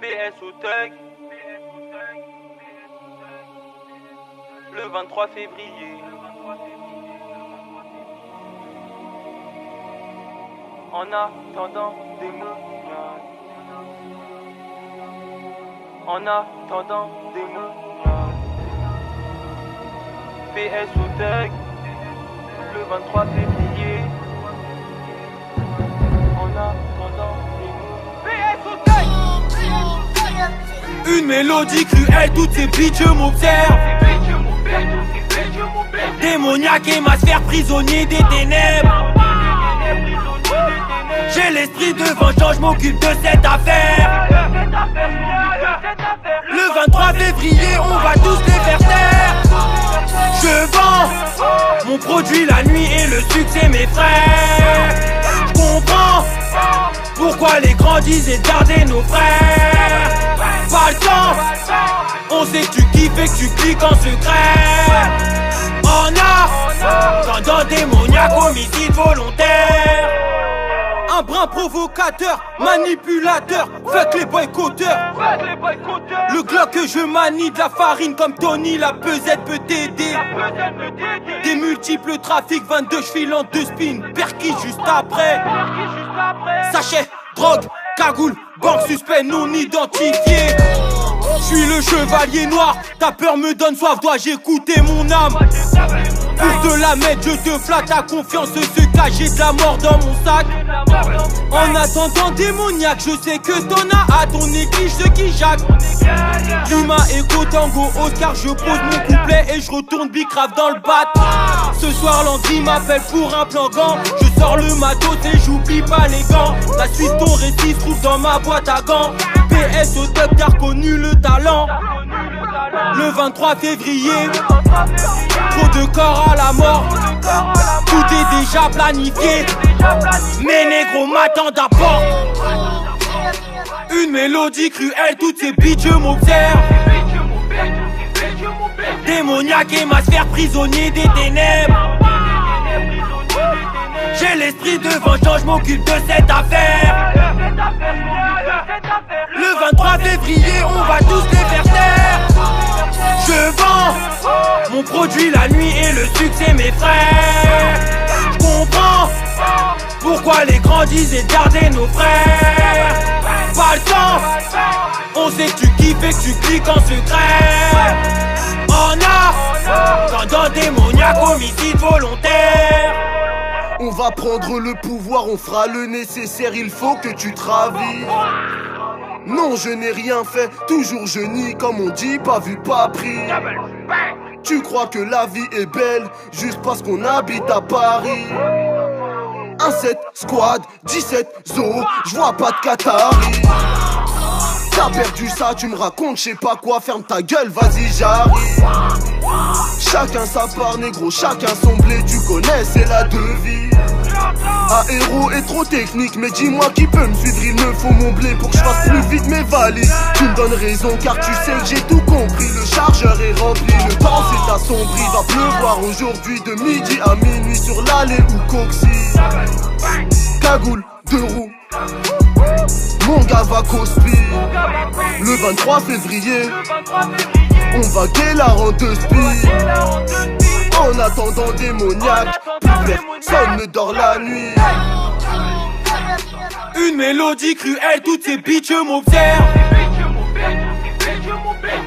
PS au Tech. Le 23 février. En attendant des mots. En attendant des mots. PS au Tech. Le 23 février. En attendant des mots. PS au Tech. Une mélodie cruelle, toutes ces bitches m'observent. Démoniaque et ma sphère, prisonnier des ténèbres. J'ai l'esprit de vengeance, je m'occupe de cette affaire. Le 23 février, on va tous les faire taire. Je vends mon produit la nuit et le succès mes frères. Je comprends pourquoi les grands disaient de garder nos frères. Pas le temps, on sait que tu kiffes et que tu cliques en secret. Tendant démoniaque, homicide volontaire. Un brin provocateur, manipulateur, fuck les boycotteurs. Le Glock que je manie, de la farine comme Tony, la pesette peut t'aider. Des multiples trafics, 22 chevilles en 2 spins, perquis juste après. Sachet, drogue, cagoule, banque suspect non identifié. J'suis le chevalier noir, ta peur me donne soif, dois-je écouter mon âme? Pour te la mettre, je te flatte, la confiance se cache, j'ai de la mort dans mon sac. En attendant démoniaque, je sais que t'en as à ton néglige ceux qui jacquent. Luma, Echo, Tango, Oscar, je pose mon couplet et je retourne bicrave dans le bat. Ce soir Landry m'appelle pour un plan gant. Je sors le matos et j'oublie pas les gants. La suite ton récit se trouve dans ma boîte à gants. PS au top, t'as reconnu le talent. Le 23 février, trop de corps à la mort. Tout est déjà planifié. Mes négros m'attendent à port. Une mélodie cruelle, toutes ces bitches m'observent. Démoniaque et ma sphère, prisonnier des ténèbres. J'ai l'esprit de vengeance, je m'occupe de cette affaire. Le 23 février, on va tous les faire taire. Je vends mon produit la nuit et le succès mes frères. Je comprends pourquoi les grands disaient de garder nos frères. Pas le temps, on sait que tu kiffes et que tu cliques en secret. Tendant démoniaque, homicide volontaire. On va prendre le pouvoir, on fera le nécessaire, il faut que tu travis. Non, je n'ai rien fait, toujours je nie, comme on dit, pas vu, pas pris. Tu crois que la vie est belle, juste parce qu'on habite à Paris. 1-7, squad, 17, zo, j'vois pas de Qatari. T'as perdu ça, tu me racontes, je sais pas quoi, ferme ta gueule, vas-y j'arrive. Chacun sa part négro, chacun son blé, tu connais, c'est la devise. Aéro est trop technique, mais dis-moi qui peut me suivre, il me faut mon blé pour que je fasse plus vite mes valises. Tu me donnes raison car tu sais que j'ai tout compris, le chargeur est rempli, le temps s'est assombri. Va pleuvoir aujourd'hui de midi à minuit sur l'allée ou Coxy. Cagoule, 2 roues, mon gars va cospi. Le 23 février, on va guélar en 2 speed. En attendant démoniaque, plus personne ne dort la nuit. Une mélodie cruelle, toutes ces bitches m'observent.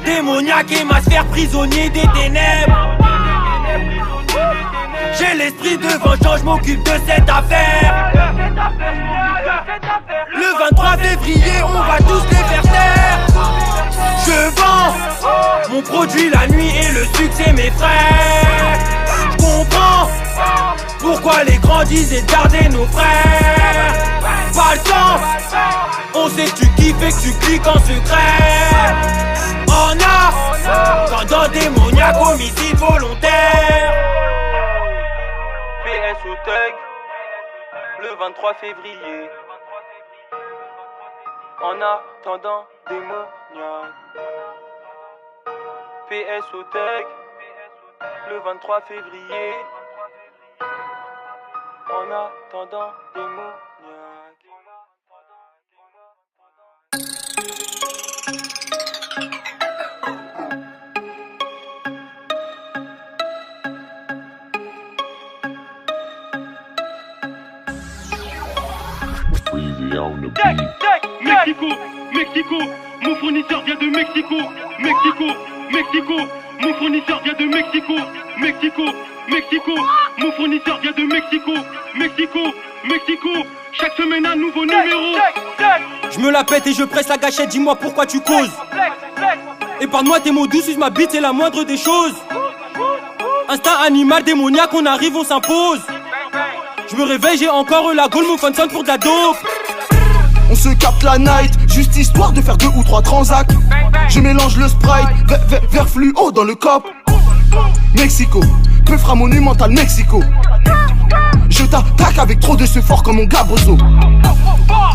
Démoniaque et ma sphère, prisonnier des ténèbres. J'ai l'esprit de vengeance, je m'occupe de cette affaire. Le 23 février, on va tous les faire taire. Je vends mon produit la nuit et le succès mes frères. Je comprends pourquoi les grands disaient de garder nos frères. Pas le temps, on sait que tu kiffes et que tu cliques en secret. Tendant démoniaque, homicide volontaire. PS au Tech. Le 23 février. En attendant démoniaque. PS au Tech. Le 23 février. En attendant démoniaque. Mexico, Mexico, mon fournisseur vient de Mexico. Mexico, Mexico, mon fournisseur vient de Mexico. Mexico, Mexico, mon fournisseur vient de Mexico. Mexico, Mexico, chaque semaine un nouveau numéro. Je me la pète et je presse la gâchette, dis-moi pourquoi tu causes. Épargne-moi tes mots doux, suce ma bite, c'est la moindre des choses. Instinct animal démoniaque, on arrive, on s'impose. Je me réveille, j'ai encore la gaule, mon Funson pour de la dope. On se capte la night, juste histoire de faire 2 ou 3 transacts. Je mélange le Sprite, vert fluo dans le cop. Mexico, peufra monumental Mexico. Je t'attaque avec trop de ce fort comme mon Gabozo.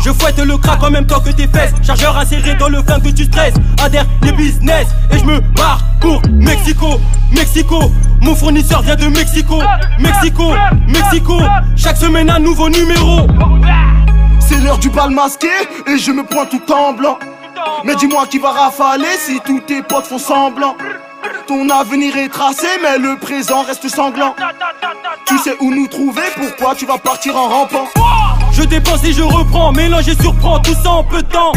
Je fouette le crack en même temps que tes fesses. Chargeur inséré dans le flingue que tu stresses. Adhère les business et je me barre pour Mexico. Mexico, mon fournisseur vient de Mexico. Mexico, Mexico, chaque semaine un nouveau numéro. C'est l'heure du bal masqué et je me pointe tout en blanc. Mais dis-moi qui va rafaler si tous tes potes font semblant. Ton avenir est tracé mais le présent reste sanglant. Tu sais où nous trouver, pourquoi tu vas partir en rampant? Je dépense et je reprends, mélange et surprends, tout ça en peu de temps.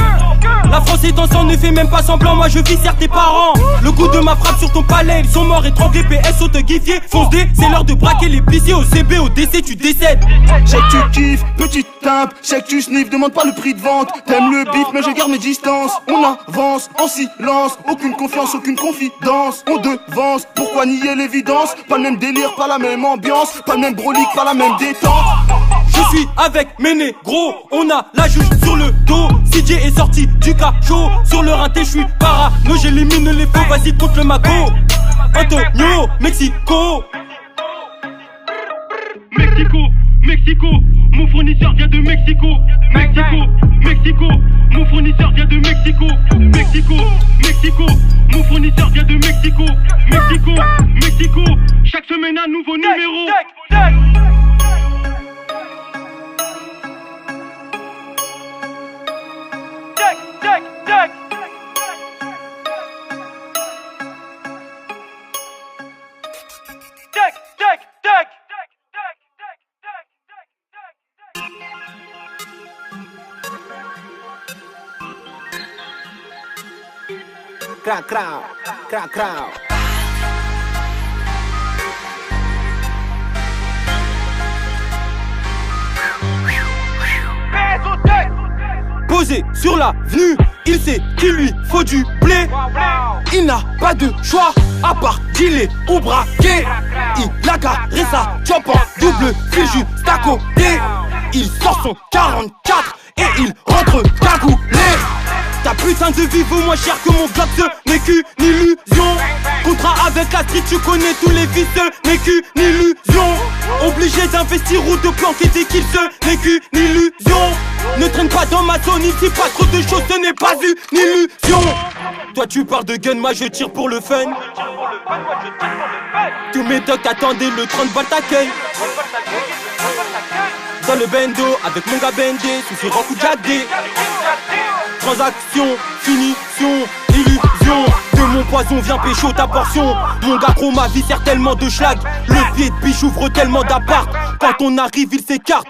La France est en sang, ne fait même pas semblant, moi je vis certes tes parents. Le coup de ma frappe sur ton palais, ils sont morts étranglés, PS autoguifiés. Fonce D, c'est l'heure de braquer les plissés, au CB, au DC tu décèdes. J'ai que tu kiffes, petite timpe, j'ai que tu sniffes, demande pas le prix de vente. T'aimes le beat mais je garde mes distances. On avance en silence, aucune confiance, aucune confidence. On devance, pourquoi nier l'évidence? Pas le même délire, pas la même ambiance, pas le même brolique, pas la même détente. Je suis avec mes négros, on a la juge sur le dos. CJ est sorti du cachot, sur le rinté je suis parano, j'élimine les faux, vas-y contre le mago. Antonio, Mexico. Mexico, Mexico, mon fournisseur vient de Mexico. Mexico, Mexico, mon fournisseur vient de Mexico. Mexico, Mexico, mon fournisseur vient de Mexico. Mexico, Mexico, chaque semaine un nouveau numéro. Crac, crac, crac, crac. Posé sur l'avenue, il sait qu'il lui faut du blé. Il n'a pas de choix à part dealer ou braquer. Il a carré sa job en double fil juste à côté. Il sort son 44 et il rentre cagoulé. Ta putain de vie vaut moins cher que mon glock, ce n'est qu'une illusion. Contrat avec la street, tu connais tous les vices, ce n'est qu'une illusion. Obligé d'investir ou de planquer des kills, ce n'est qu'une illusion. Ne traîne pas dans ma zone, ici pas trop de choses, ce n'est pas une illusion. Toi tu parles de gun, moi je tire pour le fun. Tous mes dogs attendaient le 30 balles t'accueille. Dans le bendo, avec mon gars Bendé, sous Rock ou Jack D. Transaction, finition, illusion. De mon poison vient pécho ta portion. Mon gars gros ma vie sert tellement de schlag. Le pied de biche ouvre tellement d'appart. Quand on arrive il s'écarte.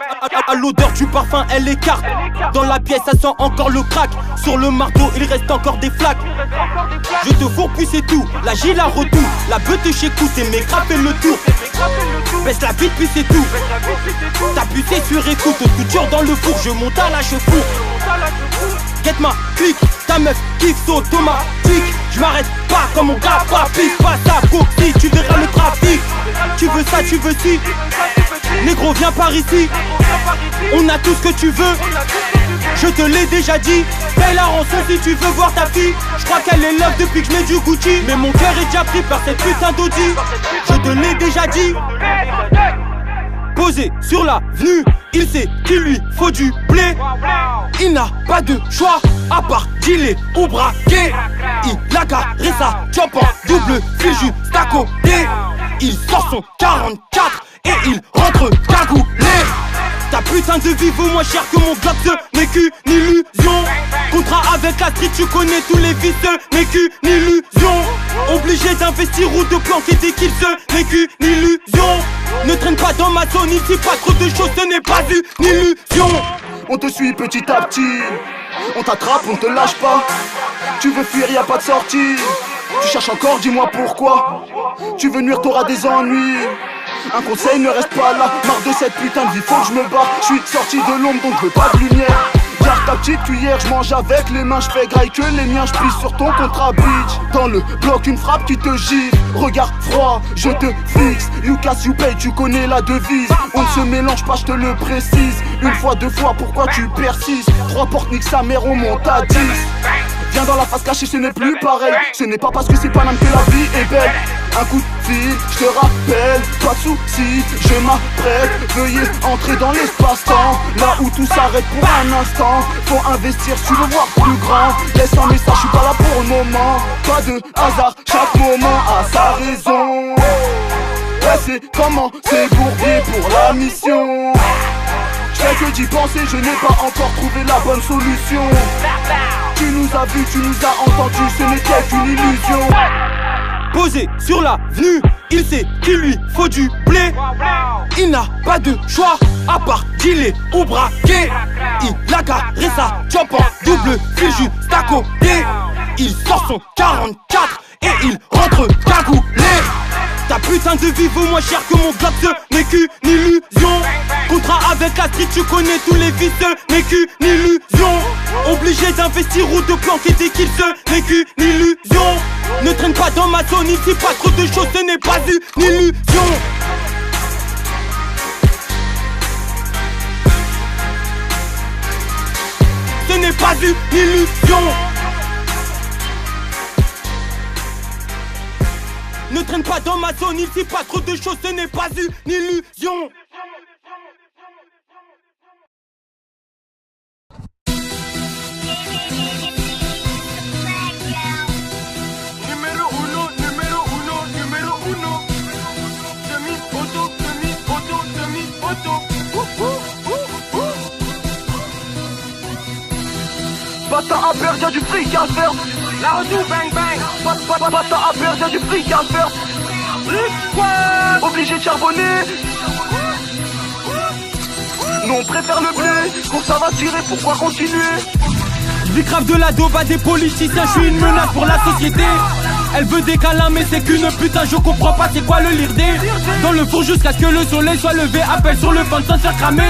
À l'odeur du parfum elle écarte. Dans la pièce ça sent encore le crack. Sur le marteau il reste encore des flaques. Je te fourre puis c'est tout. La G la retour. La beute chez coup c'est mes grappes et le tour. Baisse la bite puis c'est tout. T'as pucé sur écoute. Tout dur dans le four. Je monte à la chefour. Get ma clique, ta meuf kiffe automatique. Je m'arrête pas comme mon gars papy. Passe à côté, tu verras le trafic. Tu veux ça, tu veux ci. Négro viens par ici. On a tout ce que tu veux. Je te l'ai déjà dit. Paye la rançon si tu veux voir ta fille. Je crois qu'elle est love depuis que je mets du Gucci. Mais mon cœur est déjà pris par cette putain d'Audi. Je te l'ai déjà dit. Posé sur l'avenue, il sait qu'il lui faut du blé. Il n'a pas de choix à part dealer ou braquer. Il a garé sa job en double fil juste à côté. Il sort son 44 et il rentre cagoulé. Ta putain de vie vaut moins cher que mon glock, ce n'est qu'une illusion. Contrat avec la street, tu connais tous les vices, ce n'est qu'une illusion. Obligé d'investir ou de planquer des kills, ce n'est qu'une illusion. Ne traîne pas dans ma zone, ici pas trop de choses, ce n'est pas une illusion. on te suit petit à petit. On t'attrape, on te lâche pas. Tu veux fuir, y a pas de sortie. Tu cherches encore, dis-moi pourquoi. Tu veux nuire, t'auras des ennuis. Un conseil, ne reste pas là. Marre de cette putain de vie, faut que je me barre. Je suis sorti de l'ombre donc je veux pas de lumière. Garde ta petite cuillère, je mange avec les mains, je fais graille que les miens, je pisse sur ton contrat bitch. Dans le bloc une frappe qui te gifle. Regard froid, je te fixe. You casse, you pay, tu connais la devise. On ne se mélange pas, je te le précise. Une fois, deux fois, pourquoi tu persistes? 3 portes, nique sa mère, on monte à 10. Viens dans la face cachée, ce n'est plus pareil. Ce n'est pas parce que c'est Paname que la vie est belle. Un coup de fil, je te rappelle, pas de soucis, je m'apprête. Veuillez entrer dans l'espace-temps, là où tout s'arrête pour un instant. Faut investir si tu veux voir plus grand. Laisse un message, je suis pas là pour le moment. Pas de hasard, chaque moment a sa raison. Ouais, c'est comment, c'est bourbier pour la mission. Je fais que d'y penser, je n'ai pas encore trouvé la bonne solution. Tu nous as vus, tu nous as entendus, ce n'était qu'une illusion. Posé sur l'avenue, il sait qu'il lui faut du blé. Il n'a pas de choix à part dealer ou braquer. Il a garé sa job en double fil juste à côté. Il sort son 44 et il rentre cagoulé. Ta putain de vie vaut moins cher que mon glock, ce n'est qu'une illusion. Contrat avec la street, tu connais tous les vices, ce n'est qu'une illusion. Obligé d'investir ou de planquer des kills, ce n'est qu'une illusion. Ne traîne pas dans ma zone, ici pas trop de choses, ce n'est pas une illusion. Ce n'est pas une illusion. Ne traîne pas dans ma zone, ici pas trop de choses, ce n'est pas une illusion. Numéro uno, numéro uno, numéro uno. Demi-auto, demi-auto, demi-auto. Bata à perdre, y'a du fric à faire. La redoue, bang bang. Bata à perdre, y'a du fric à faire. Obligé de charbonner. Nous on préfère le blé. Quand ça va tirer, pourquoi continuer? Vie grave de la daube à des politiciens, je suis une menace pour la société. Elle veut des câlins mais c'est qu'une putain, je comprends pas c'est quoi le lirder. Dans le four jusqu'à ce que le soleil soit levé, appel sur le vent sans se faire cramer.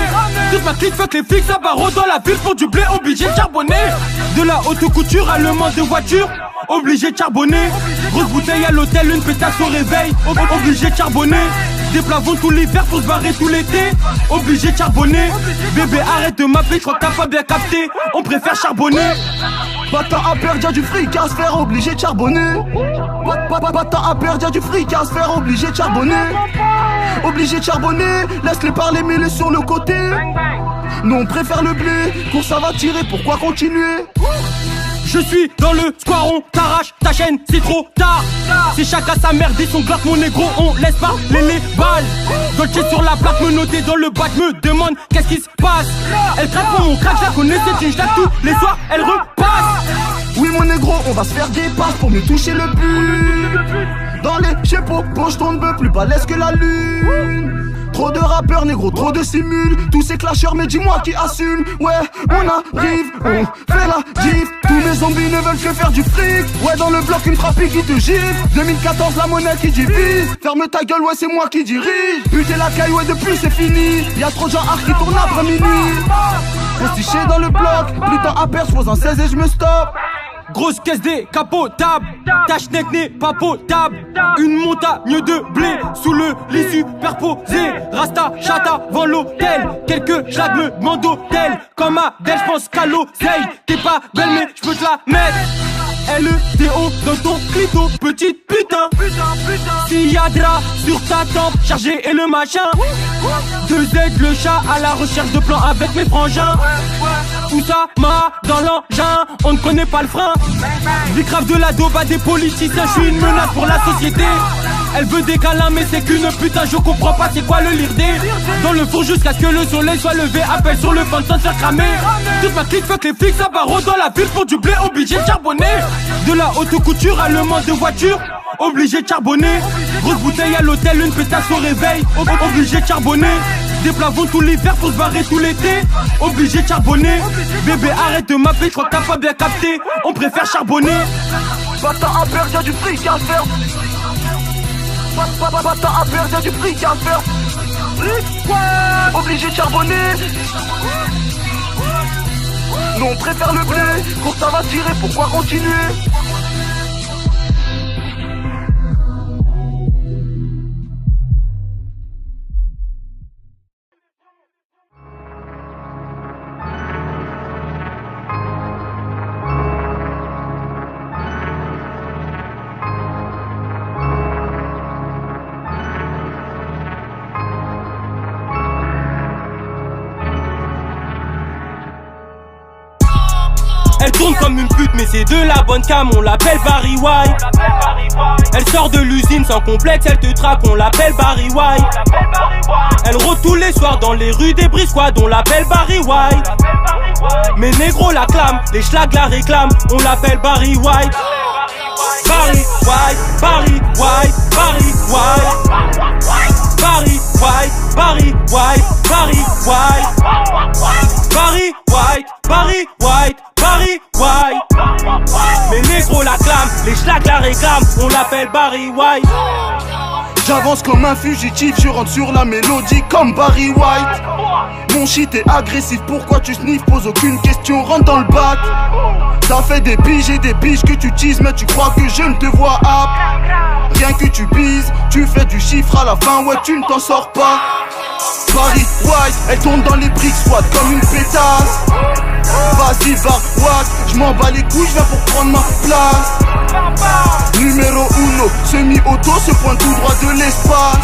Toute ma clique fuck les flics, ça barreau dans la ville pour du blé, obligé de charbonner. De la haute couture à le manque de voiture, obligé de charbonner. Grosse bouteille à l'hôtel, une pétasse au réveil, obligé de charbonner. Des plafonds tout l'hiver pour se barrer tout l'été, obligé de charbonner. Bébé arrête de m'appeler, je crois que t'as pas bien capté, on préfère charbonner. Bata à perdre, y'a du fric à se faire, obligé de charbonner. Bata à perdre, y'a du fric à se faire, obligé de charbonner. Obligé de charbonner, laisse-les parler, mets-les sur le côté. Nous on préfère le blé, quand ça va tirer, pourquoi continuer? Je suis dans le square, on t'arrache ta chaîne, c'est trop tard. C'est chacun sa merde et son glock, mon négro, on laisse parler les balles. Dolce sur la plaque, me noter dans le bac, me demande qu'est-ce qui se passe. Elle craque pour mon crack, je la connais, c'est une jlaque tous les soirs, elle repasse. Oui mon négro, on va se faire des passes pour mieux toucher le but. Dans les chapeaux, poche ton bœuf, plus balèze que la lune. Trop de rappeurs négro, trop de simules. Tous ces clasheurs, mais dis-moi qui assume. Ouais, on arrive, on fait la diff. Tous mes zombies ne veulent que faire du fric. Ouais, dans le bloc, une frappe qui te gifle. 2014, la monnaie qui divise. Ferme ta gueule, ouais, c'est moi qui dirige. Buter la caille, ouais, depuis c'est fini. Y'a trop de gens qui tournent après minuit. Postiché dans le bloc, plus temps à perdre, je pose un 16 et je me stoppe. Grosse caisse décapotable, ta schneck n'est pas potable. Une montagne de blé sous le lit superposé. Rasta, chata, vend l'hôtel. Quelques schlags me demandent d'hôtel. Comme Adèle, j'pense qu'à l'oseille. T'es pas belle mais j'peux te la mettre. LETO dans ton clito, petite putain. S'il y a drap sur ta tempe, chargé et le machin. 2Z le chat à la recherche de plans avec mes frangins. Tout ça m'a dans l'engin, on ne connaît pas le frein. Vie grave de la daube à des politiciens, je suis une menace pour la société. Elle veut des câlins mais c'est qu'une putain, je comprends pas c'est quoi le lirder. Dans le four jusqu'à ce que le soleil soit levé, appel sur le vent sans se faire cramer. Toute ma clique fuck les flics, ça barreau dans la ville pour du blé, obligé de charbonner. De la haute couture à le manque de voiture, obligé de charbonner. Grosse bouteille à l'hôtel, une pétasse au réveil, obligé de charbonner. des plafonds tout l'hiver pour se barrer tout l'été. Obligé de charbonner. Bébé arrête de m'appeler, je crois que t'as pas bien capté. On préfère charbonner. Bata à perdre, y'a du fric à faire. Bata à perdre, y'a du fric à faire. Obligé de charbonner. Nous on préfère le blé. Quand ça va tirer, pourquoi continuer? Elle tourne comme une pute mais c'est de la bonne cam, on l'appelle Barry White. Elle sort de l'usine sans complexe, elle te traque, on l'appelle Barry White. Elle rôde tous les soirs dans les rues des Brisquad, on l'appelle Barry White. Mais négro la clame, les schlags la réclament, on l'appelle Barry White. Barry White, Barry White, Barry White. Barry White, Barry White, Barry White. Barry White, Barry White, Barry White. Mais négro la clame, les schlags la réclament, on l'appelle Barry White. J'avance comme un fugitif, je rentre sur la mélodie comme Barry White. Mon shit est agressif, pourquoi tu sniffes? Pose aucune question, rentre dans le bac. Ça fait des piges et des piges que tu teases, mais tu crois que je ne te vois pas. Rien que tu bises, tu fais du chiffre à la fin, ouais tu ne t'en sors pas. Barry White, elle tourne dans les briques squat comme une pétasse. Vas-y va wack, je m'en bats les couilles, je viens pour prendre ma place. Numéro 1, semi-auto, se pointe tout droit de l'espace.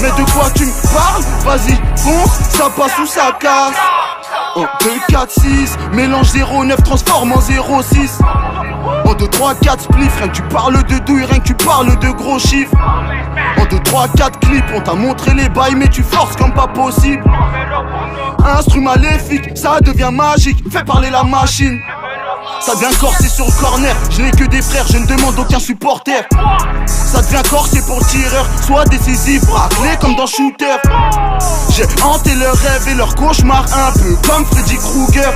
Mais de quoi tu me parles? Vas-y, fonce, ça passe ou ça casse. 1, 2, 4, 6, mélange 0, 9, transforme en 0, 6. 1, 2, 3, 4 spliff, rien que tu parles de douille, rien que tu parles de gros chiffres. 1, 2, 3, 4 clips, on t'a montré les bails mais tu forces comme pas possible. Instru maléfique, ça devient magique, fais parler la machine. Ça devient corsé sur le corner, je n'ai que des frères, je ne demande aucun supporter. Ça devient corsé pour le tireur, soit décisif, raclé comme dans Shooter. J'ai hanté leurs rêves et leurs cauchemars, un peu comme Freddy Krueger.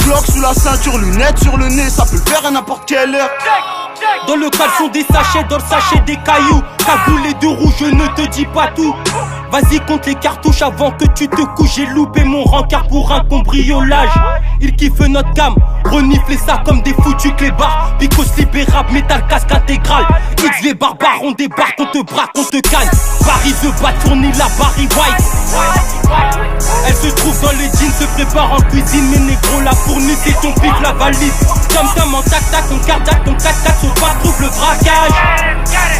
Glock sous la ceinture, lunettes sur le nez, ça peut le faire à n'importe quelle heure. Dans le caleçon des sachets, dans le sachet des cailloux. Cagoulé de rouge, je ne te dis pas tout. Vas-y compte les cartouches avant que tu te couches. J'ai loupé mon rencard pour un cambriolage. Il kiffe notre gamme, renifler ça comme des foutus clébards. Picos libérable, métal casque intégral. X les barbares, on débarque, on te braque, on te canne. Barry the Bat fournit la Barry White. Elle se trouve dans les jeans, se prépare en cuisine. Mais négro la fournisse et ton pif la valide. Comme en tac-tac, on cardac, ton 4-4 sauf pas trouve le braquage.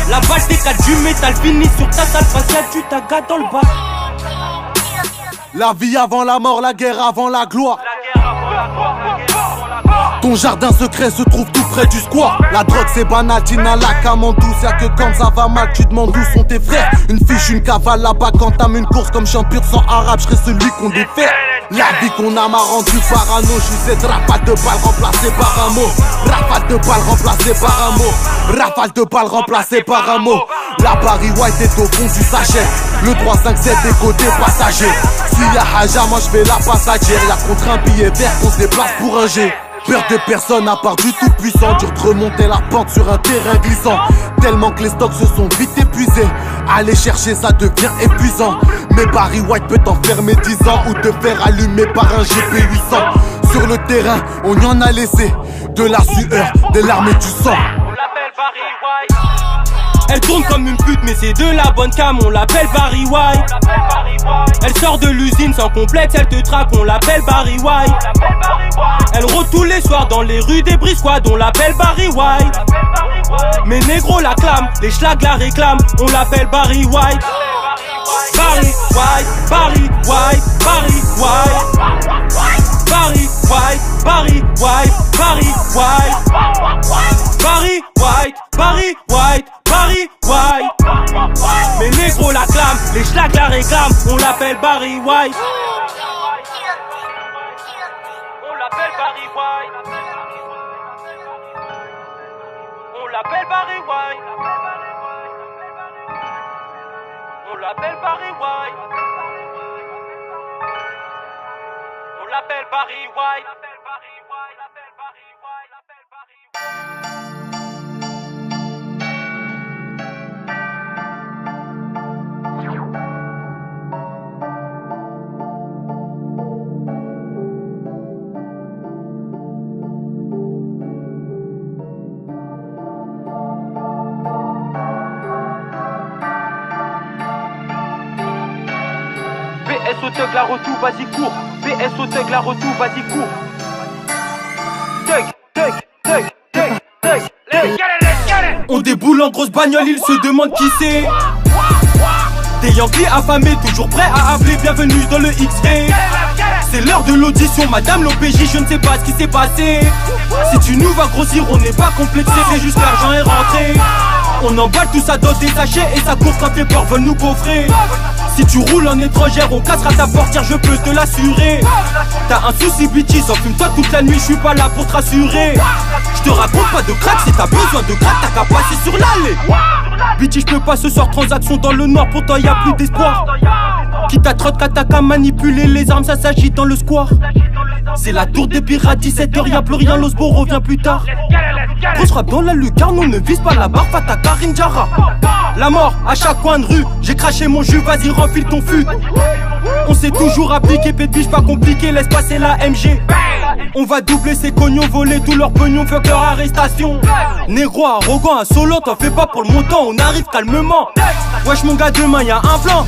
La balle décale du métal, finit sur ta salle faciale, tu t'agates dans le bas. La vie avant la mort, la guerre avant la gloire. Ton jardin secret se trouve tout près du square. La drogue c'est banal, Tina la cam en douce. Y'a que quand ça va mal, tu demandes où sont tes frères. Une fiche, une cavale là-bas quand t'aimes une course comme champ pur sang arabe. J'serai celui qu'on défait. La vie qu'on a m'a rendu parano. J'suis cette rafale de balles remplacée par un mot. Rafale de balles remplacée par un mot. Rafale de balles remplacée par un mot. La Barry White est au fond du sachet. Le 357 est côté passager. S'il y a Haja, moi j'fais la passagère. Y'a contre un billet vert qu'on se déplace pour un G. Peur de personne à part du tout puissant. Dur de remonter la pente sur un terrain glissant. Tellement que les stocks se sont vite épuisés. Aller chercher ça devient épuisant. Mais Barry White peut t'enfermer 10 ans ou te faire allumer par un GP800. Sur le terrain on y en a laissé. De la sueur, des larmes et du sang. On l'appelle Barry White. Elle tourne comme une pute mais c'est de la bonne cam, on l'appelle Barry White. Elle sort de l'usine sans complexe, elle te traque, on l'appelle Barry White. Elle rôde tous les soirs dans les rues des Brisquad, on l'appelle Barry White. Mais négro la clame, les schlags la réclament, on l'appelle Barry White. Barry White, Barry White, Barry White. Barry White, Barry White, Barry White. Barry White, Barry White, Barry White. Mais négro la clame, les schlags la réclament, on l'appelle Barry White. On l'appelle Barry White. On l'appelle Barry White. On l'appelle Barry White. l'appelle Barry White. PS au thug, la retour, vas-y cours. PS au thug, la retour, vas-y cours. Thug, thug, thug, thug, thug. Let's get it. On déboule en grosse bagnole, ils se demandent qui c'est. Des Yankees affamés, toujours prêts à appeler, bienvenue dans le X-Ray. C'est l'heure de l'audition, madame l'OPJ, je ne sais pas ce qui s'est passé. Si tu nous vas grossir, on n'est pas complexé, c'est juste l'argent est rentré. On emballe tout ça dans des sachets et ça court quand les porcs veulent nous gaufrer. Si tu roules en étrangère, on cassera ta portière, je peux te l'assurer. T'as un souci bitchy, s'en fume toi toute la nuit, je suis pas là pour te rassurer. Je te raconte pas de crack, si t'as besoin de crack, t'as qu'à passer sur l'allée. Bitchy, je peux pas ce soir, transaction dans le noir, pourtant y'a plus d'espoir. Quitte à trotte, t'as qu'à manipuler les armes, ça s'agit dans le square. C'est la tour des pirates, 17h, y'a plus rien, l'Osbo revient plus tard. Grosse frappe dans la lucarne, on ne vise pas la barre, Fata Karim Jara. La mort à chaque coin de rue, j'ai craché mon jus, vas-y refile ton fut. On s'est toujours appliqué, pépiche pas compliqué, laisse passer la MG. On va doubler ces cognons, voler tous leurs pognons, fuck leur arrestation. Négro arrogant, insolent, t'en fais pas pour le montant, on arrive calmement. Wesh mon gars, demain y'a un plan.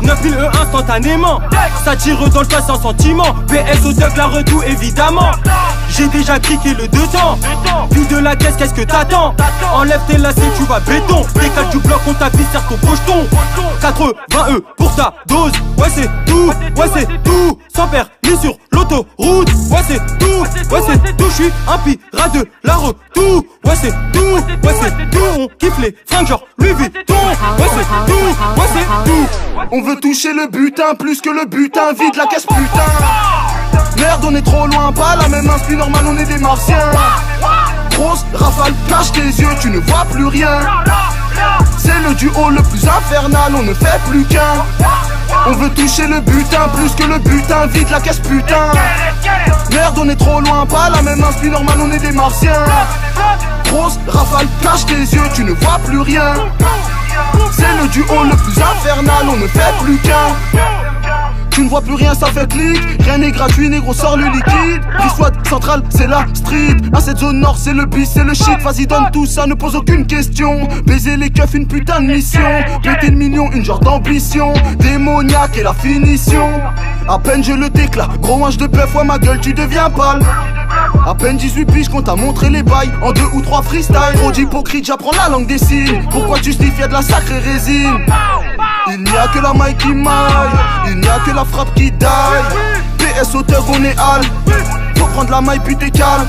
9000 E instantanément. Ça tire dans le toit sans sentiment. PS au thug, la retour évidemment. J'ai déjà cliqué le dedans. Vide de la caisse, qu'est-ce que t'attends? Enlève tes lacets, tu vas béton. Décale du bloc, on t'appuie, serre ton pocheton. 80 E pour ta dose. Ouais c'est tout, ouais c'est tout. Sans permis sur l'autoroute. Ouais c'est tout, ouais c'est tout. J'suis un pirate de la retour. Ouais c'est tout, ouais c'est tout. On kiffe les fringues genre Louis Vuitton. Ouais c'est tout, ouais c'est tout. On veut toucher le butin plus que le butin. Vide la caisse putain. Merde on est trop loin, pas la même inspi normal, on est des martiens. Grosse rafale, cache tes yeux, tu ne vois plus rien. C'est le duo le plus infernal, on ne fait plus qu'un. On veut toucher le butin plus que le butin, vide la caisse putain. Merde on est trop loin, pas la même inspi normal, on est des martiens. Grosse rafale, cache tes yeux, tu ne vois plus rien. C'est le duo le plus infernal, on ne fait plus qu'un. Tu ne vois plus rien, ça fait clic. Rien n'est gratuit, négro, sort le liquide. L'histoire centrale, c'est la street. À cette zone nord, c'est le bis, c'est le shit. Vas-y, donne tout ça, ne pose aucune question. Baiser les keufs, une putain de mission. Péter le million, une genre d'ambition. Démoniaque et la finition. À peine je le déclare, gros ange de bœuf, ouais ma gueule, tu deviens pâle. À peine 18 piges qu'on t'a montré les bails. En 2 ou 3 freestyle. Trop d'hypocrite, j'apprends la langue des signes. Pourquoi tu sniffes, y'a de la sacrée résine. Il n'y a que la maille qui maille. Il n'y a que la frappe qui die. PS au thug, on est hal. Faut prendre la maille puis t'es calme.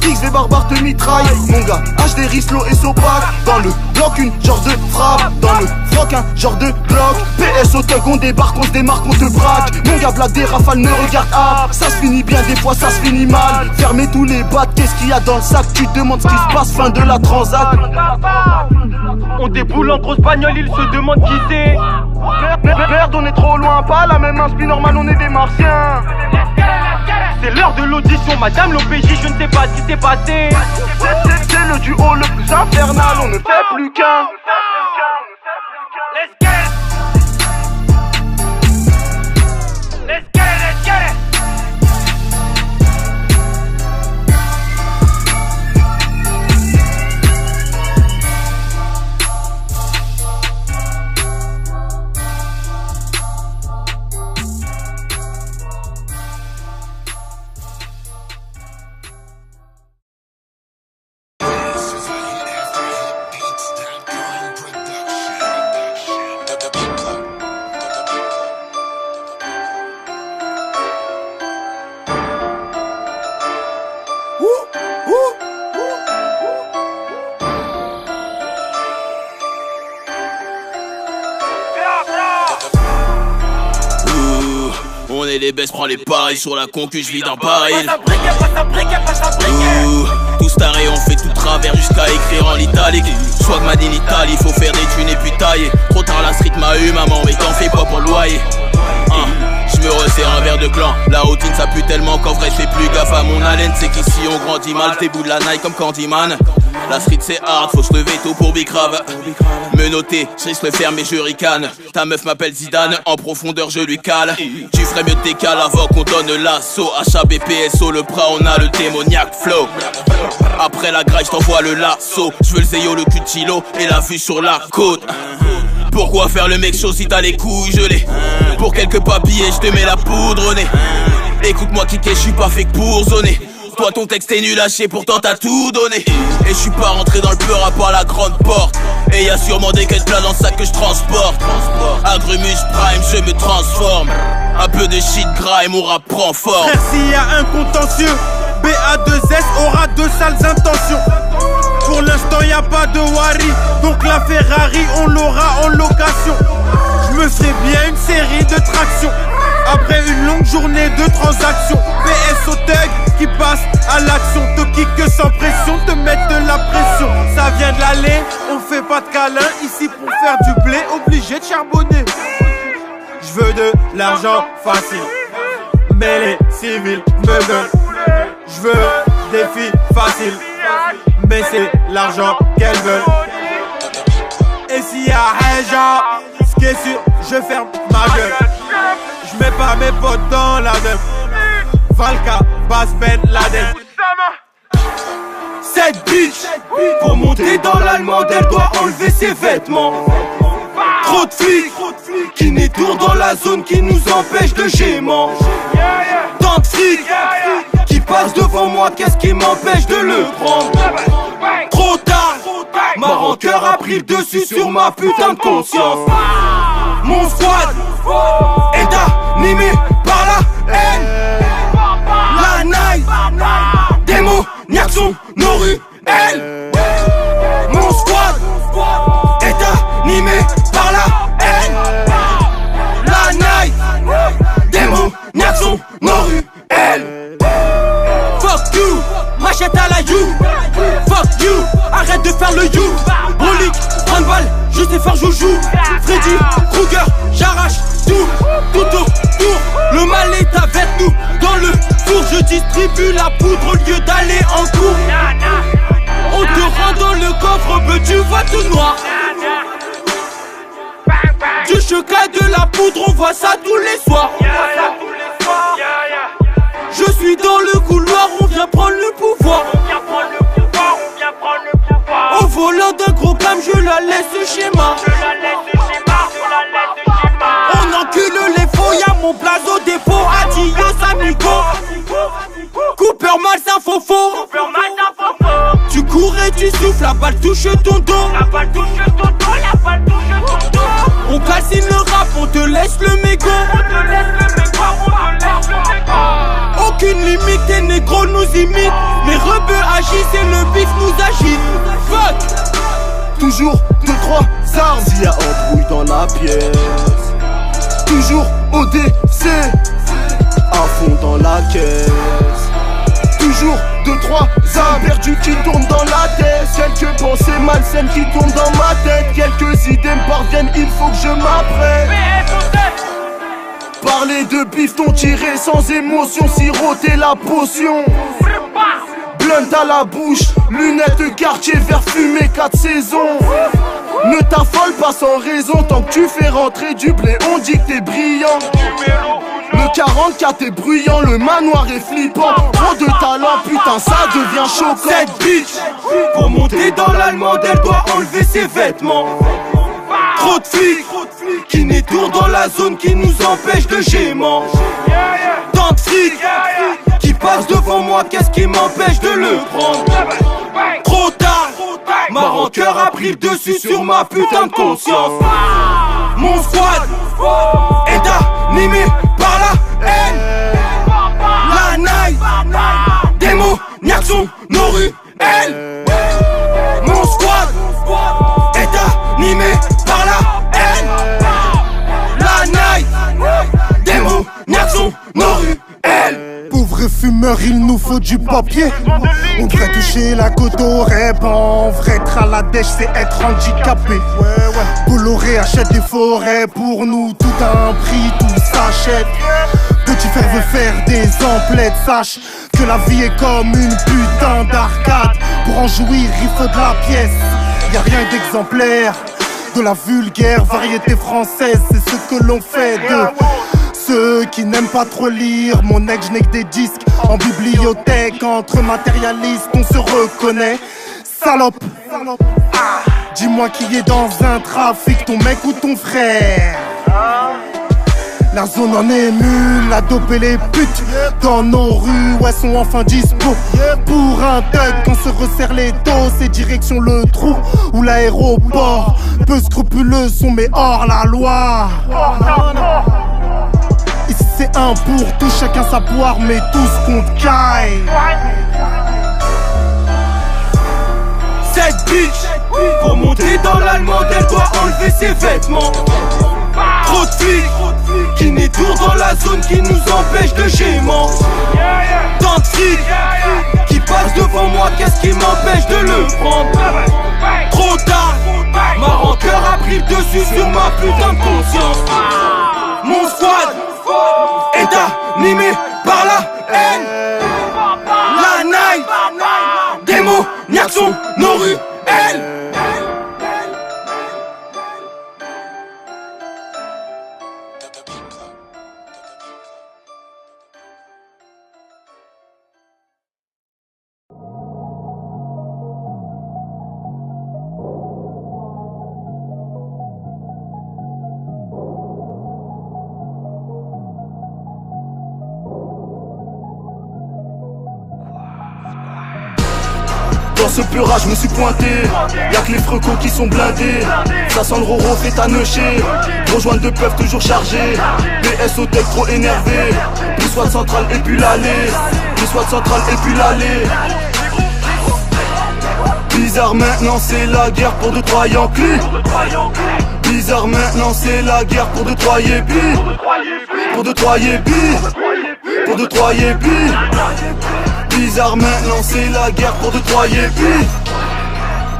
XV barbare te mitraille. Mon gars, HD Rislo et Sopac. Dans le bloc une genre de frappe. Dans le froc un genre de bloc. PS au thug, on débarque, on se démarque, on te braque. Mon gars, blague des rafales, ne regarde ah. Ça se finit bien, des fois ça se finit mal. Fermez tous les battes, qu'est-ce qu'il y a dans le sac? Tu te demandes ce qui se passe, fin de la transac. On déboule en grosse bagnole, ils se demandent qui c'est. Merde, on est trop loin, pas la même inspi normal, on est des martiens. C'est l'heure de l'audition, madame l'OPJ, je ne sais pas ce qui s'est passé. C'est le duo le plus infernal, on ne fait plus qu'un. Let's get it. Let's get it, let's get it. On est les baisses, prends les paris sur la concu, je vis d'un baril. Tous tarés, on fait tout travers jusqu'à écrire en l'italique. Swag made in Italie, faut faire des thunes et puis tailler. Trop tard la street m'a eu, maman, mais t'en fais pas pour le loyer. Je me resserre un verre de clan. La routine ça pue tellement qu'en vrai je fais plus gaffe à mon haleine. C'est qu'ici on grandit mal, je déboule la Nike comme Candyman. La street c'est hard, faut se lever tôt pour bicrave. Me noter, je risque le faire mais je ricane. Ta meuf m'appelle Zidane, en profondeur je lui cale. Tu ferais mieux de décaler avant qu'on donne l'assaut. HABPSO, le bras on a le démoniaque flow. Après la graille je t'envoie le lasso. Je veux le zéyo, le cul de Chilo et la vue sur la côte. Pourquoi faire le mec chaud si t'as les couilles gelées? Pour quelques papiers je te mets la poudre au nez. Écoute-moi Kiki, je suis pas fait que pour zoner. Toi ton texte est nul à chier, pourtant t'as tout donné. Et je suis pas rentré dans le peur à part la grande porte. Et y'a sûrement des caisses plein dans le sac que je transporte. Agrumus Prime, je me transforme. Un peu de shit gras et mon rap prend forme. Frère, s'il y a un contentieux, BA2S aura de sales intentions. Pour l'instant y a pas de Wari, donc la Ferrari on l'aura en location. Je me ferai bien une série de tractions après une longue journée de transactions. PS au thug qui passe à l'action, te kick sans pression, te mettre de la pression. Ça vient de l'aller, on fait pas de câlin ici pour faire du blé, obligé de charbonner. Je veux de l'argent facile, mais les civils me donnent. Je veux des filles faciles, mais c'est l'argent qu'elles veulent. Et s'il y a un genre, ce qui est sûr, je ferme ma gueule. Je mets pas mes potes dans la même. Valka, Bass Ben Laden. Cette bitch, pour monter dans l'allemande, elle doit enlever ses vêtements. Trop de flics qui n'étourent dans la zone, qui nous empêche de gémant. Tant de fric qui passe devant moi, qu'est-ce qui m'empêche de le prendre? Trop tard, ma rancœur a pris le dessus sur ma putain de conscience. Mon squad est animé par la haine. La night, démoniaques sont nos ruelles. Mon squad est animé par la haine. La night, démoniaques sont nos ruelles. Fuck you, machette à la you. Fuck you, arrête de faire le you. Brolique, 30 balles, je sais faire joujou. Freddy, Krueger, j'arrache tout, tout autour. Le mal est avec nous, dans le four. Je distribue la poudre au lieu d'aller en cours. On te rend dans le coffre, mais tu vois tout noir. Du chocolat, de la poudre, on voit ça tous les soirs. Je suis dans le couloir, on vient prendre le pouvoir. Au volant d'un gros cam, je la laisse schéma. On encule les faux, y'a mon place au dépôt. Adios amigo. Cooper malsain faux faux. Tu cours et tu souffles, la balle touche ton dos. On calcine le rap, on te laisse le mégot. Aucune limite, tes négros nous imitent. Les rebeux agissent et le bif nous agite. Fuck. Toujours 2-3 armes, s'il y a embrouille dans la pièce. Toujours ODC, à fond dans la caisse. Toujours 2-3 armes perdues qui tournent dans la tête. Quelques pensées malsaines qui tournent dans ma tête. Quelques idées me parviennent, il faut que je m'apprête. Parler de bifton tiré sans émotion, siroter la potion. Blunt à la bouche, lunettes de quartier, vert fumé, 4 saisons. Ne t'affole pas sans raison, tant que tu fais rentrer du blé, on dit que t'es brillant. Le 44 est bruyant, le manoir est flippant. Trop de talent, putain, ça devient choquant. Cette bitch, pour monter dans l'allemande, elle doit enlever ses vêtements. Trop de flics qui n'étourent dans la zone, qui nous empêche de gémant. Tant de fric qui passe devant moi, qu'est-ce qui m'empêche de le prendre? Trop tard, ma rancœur a pris le dessus sur ma putain de conscience. Mon squad est animé par la haine. La night, démoniaques sont nos ruelles. Mon squad est animé par la haine. La night, démoniaques sont nos ruelles. Pauvre fumeur Leur il nous faut du papier. On devrait toucher la côte au rêve. En vrai, être à la dèche, c'est être handicapé. Bolloré achète des forêts pour nous. Tout a un prix, tout s'achète. Petit frère veut faire des emplettes. Sache que la vie est comme une putain d'arcade. Pour en jouir, il faut de la pièce. Y'a rien d'exemplaire de la vulgaire variété française. C'est ce que l'on fait de ceux qui n'aiment pas trop lire. Mon ex, je n'ai que des disques en bibliothèque. Entre matérialistes, on se reconnaît. Salope, dis-moi qui est dans un trafic, ton mec ou ton frère. La zone en émule, la dope et les putes dans nos rues, ouais, sont enfin dispo. Pour un thug, quand se resserrent les dos, c'est direction le trou ou l'aéroport. Peu scrupuleux sont mais hors la loi. Ici c'est un pour tous, chacun sa poire, mais tous contre caille. Cette bitch, pour monter dans l'allemande, elle doit enlever ses vêtements. Trop de flics qui n'étourent dans la zone, qui nous empêchent de gémant. Tant de flics qui passent devant moi, qu'est-ce qui m'empêche de le prendre? Trop tard, ma rancœur a pris le dessus sur ma putain de conscience. Mon squad est animé par la haine. La night, démoniaques sont nos rues, elles. Dans ce peurage, je me suis pointé. Y'a que les frecos qui sont blindés. Ça sent le roro fait à neucher. Rejoindre de peuvent toujours chargés. BS au tech trop énervé. Plus soit centrale et puis l'allée. Plus soit centrale et puis l'allée. Bizarre maintenant c'est la guerre pour 2-3 Yankees. Bizarre maintenant c'est la guerre pour 2-3 yébis. Pour 2-3 yébis. Pour 2-3 yébis. Bizarre maintenant c'est la guerre pour 2-3 yébis.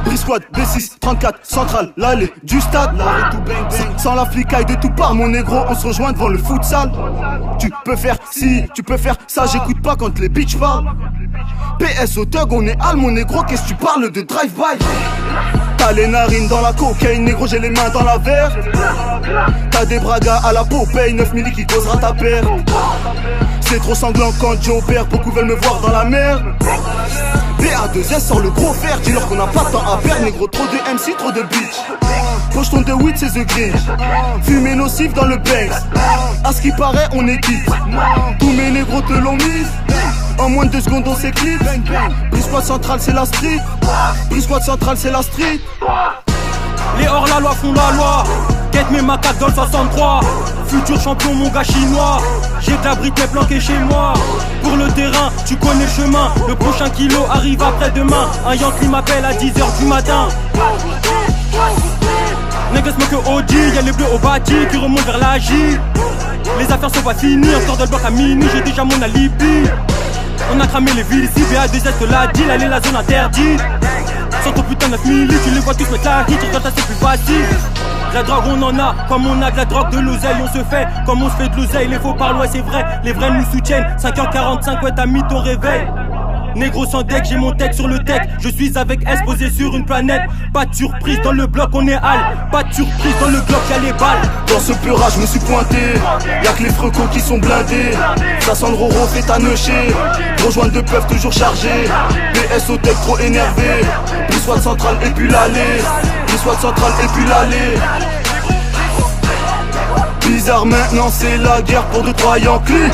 Brisquad, B6, 34, centrale, l'allée du stade. Sans la flicaille de tout part, mon négro, on se rejoint devant le futsal. Tu peux faire ci, tu peux faire ça, j'écoute pas quand les bitches parlent. PS au thug, on est hal, mon négro, qu'est-ce que tu parles de drive-by? T'as les narines dans la cocaïne, négro, j'ai les mains dans la verre. T'as des bragas à la peau, paye 9 milli qui causera ta paire. C'est trop sanglant quand Joe perd, beaucoup veulent me voir dans la merde. BA2S sort le gros fer, dis-leur qu'on n'a pas de temps à perdre, négro, trop de MC, trop de bitch. Pocheton de weed, c'est The Grinch. Fumée nocif dans le Banks. À ce qui paraît, on est quitte. Tous mes négros te l'ont mise. En moins de 2 secondes, on s'éclipse. Brisquad centrale, c'est la street. Brisquad centrale, c'est la street. Les hors-la-loi font la loi. Quête mes macaques dans le 63. Futur champion, mon gars chinois. J'ai de la briquet planquée chez moi. Pour le terrain, tu connais le chemin. Le prochain kilo arrive après-demain. Un Yankee m'appelle à 10h du matin. Niggas smoke OG, y'a les bleus au bâti qui remontent vers la J. Les affaires sont pas finies, encore de le bloc à minuit, j'ai déjà mon alibi. On a cramé les villes ici, BA2S te l'a dit, là la zone interdite. Sans ton putain 9 milli, tu les vois tous mettre la hit, dans ta c'est plus facile. La drogue on en a, comme on a de la drogue, de l'oseille on se fait. Comme on se fait de l'oseille, les faux parlent, ouais c'est vrai. Les vrais nous soutiennent, 5h45, ouais t'as mis ton réveil. Négro sans deck, j'ai mon tech sur le tech. Je suis avec S posé sur une planète. Pas de surprise dans le bloc, on est hal. Pas de surprise dans le bloc, y'a les balles. Dans ce peurage, je me suis pointé. Y'a que les frecos qui sont blindés. Ça sent le roro fait à neucher. Rejoindre de peuvent toujours chargés. BS au tech trop énervé. Brisquad centrale et puis l'allée. Brisquad centrale et puis l'allée. Bizarre maintenant c'est la guerre pour 2-3 Yankees.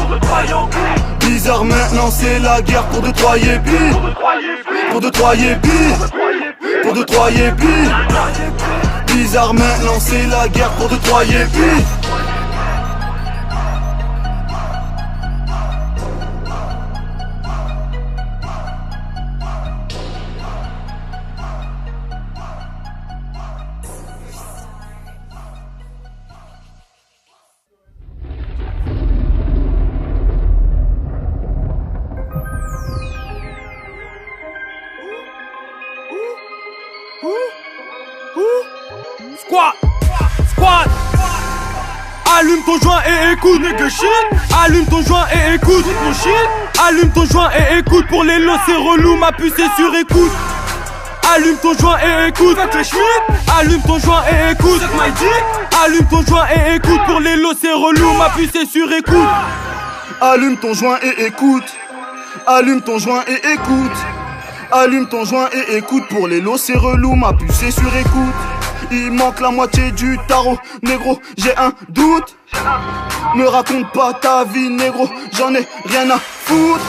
Bizarre maintenant c'est la guerre pour 2-3 yébis. Pour 2-3 yébis. Pour 2-3 yébis. Bizarre maintenant c'est la guerre pour 2-3 yébis. Allume ton joint et écoute, nigga shit. Allume ton joint et écoute, mon shit. Allume ton joint et écoute, pour les lots c'est relou, ma puce est sur écoute. Allume ton joint et écoute, fuck les schmitt. Allume ton joint et écoute, suck my dick. Allume ton joint et écoute, pour les lots c'est relou, ma puce est sur écoute. Allume ton joint et écoute. Allume ton joint et écoute. Allume ton joint et écoute, pour les lots c'est relou, ma puce est sur écoute. Il manque la moitié du tarot, négro, j'ai un doute. Me raconte pas ta vie, négro, j'en ai rien à foutre.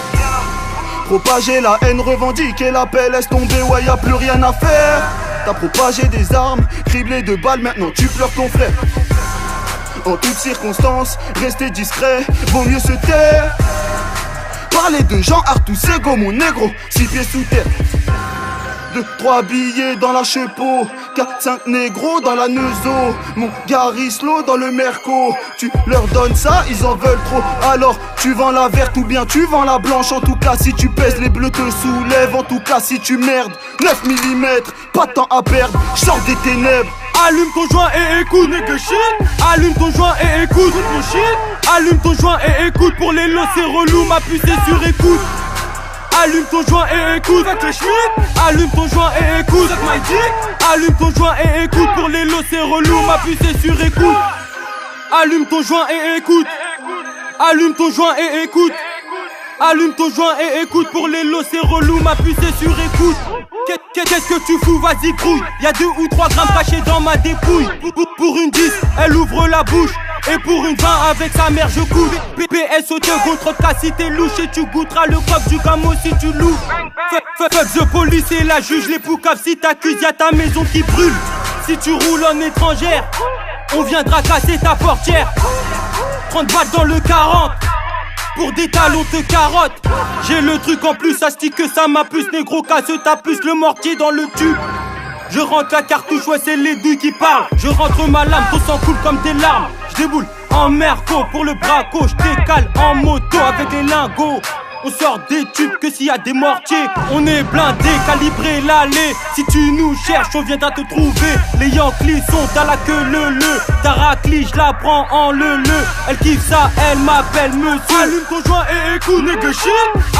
Propager la haine, revendiquer la paix, laisse tomber, ouais y'a plus rien à faire. T'as propagé des armes, criblé de balles, maintenant tu pleures ton frère. En toutes circonstances, rester discret, vaut mieux se taire. Parler de gens Artus égaux, mon négro, 6 pieds sous terre. 2, 3 billets dans la chepeau, 4, 5 négros dans la neuzo. Mon Garislo dans le Merco. Tu leur donnes ça, ils en veulent trop. Alors tu vends la verte ou bien tu vends la blanche. En tout cas si tu pèses, les bleus te soulèvent. En tout cas si tu merdes, 9 mm, pas de temps à perdre, j'sors des ténèbres. Allume ton joint et écoute, nigga shit. Allume ton joint et écoute, mon shit. Allume ton joint et écoute, pour les lots c'est relou, ma puce est sur écoute. Allume ton joint et écoute, fuck les schmitt. Allume ton joint et écoute, suck my dick. Allume ton joint et écoute, pour les lots c'est relou, ma puce est sur écoute. Allume ton joint et écoute. Allume ton joint et écoute. Allume ton joint et écoute, pour les lots c'est relou, ma puce est sur écoute. Qu'est-ce que tu fous, vas-y grouille. Y'a 2 ou 3 grammes cachés dans ma dépouille. Pour une 10, elle ouvre la bouche. Et pour une 20 avec sa mère je couve. PPS au contre cas si t'es louche. Et tu goûteras le coq du camo si tu loues. Fuck the police et la juge, les poucaves si t'accuses y'a ta maison qui brûle. Si tu roules en étrangère, on viendra casser ta portière. 30 balles dans le 40, pour des talons te carotte. J'ai le truc en plus, ça stick que ça ma puce. Négro casse ta puce, le mortier dans le tube. Je rentre la cartouche, ouais c'est les douilles qui parlent. Je rentre ma lame, ton sang coule comme des larmes. Je déboule en merco pour le braco. Je décale en moto avec les lingots. On sort des tubes que s'il y a des mortiers. On est blindé, calibré l'allée. Si tu nous cherches, on viendra te trouver. Les Yankees sont à la queue le. Ta raclie, je la prends en le. Elle kiffe ça, elle m'appelle monsieur. Allume ton joint et écoute, nigga shit.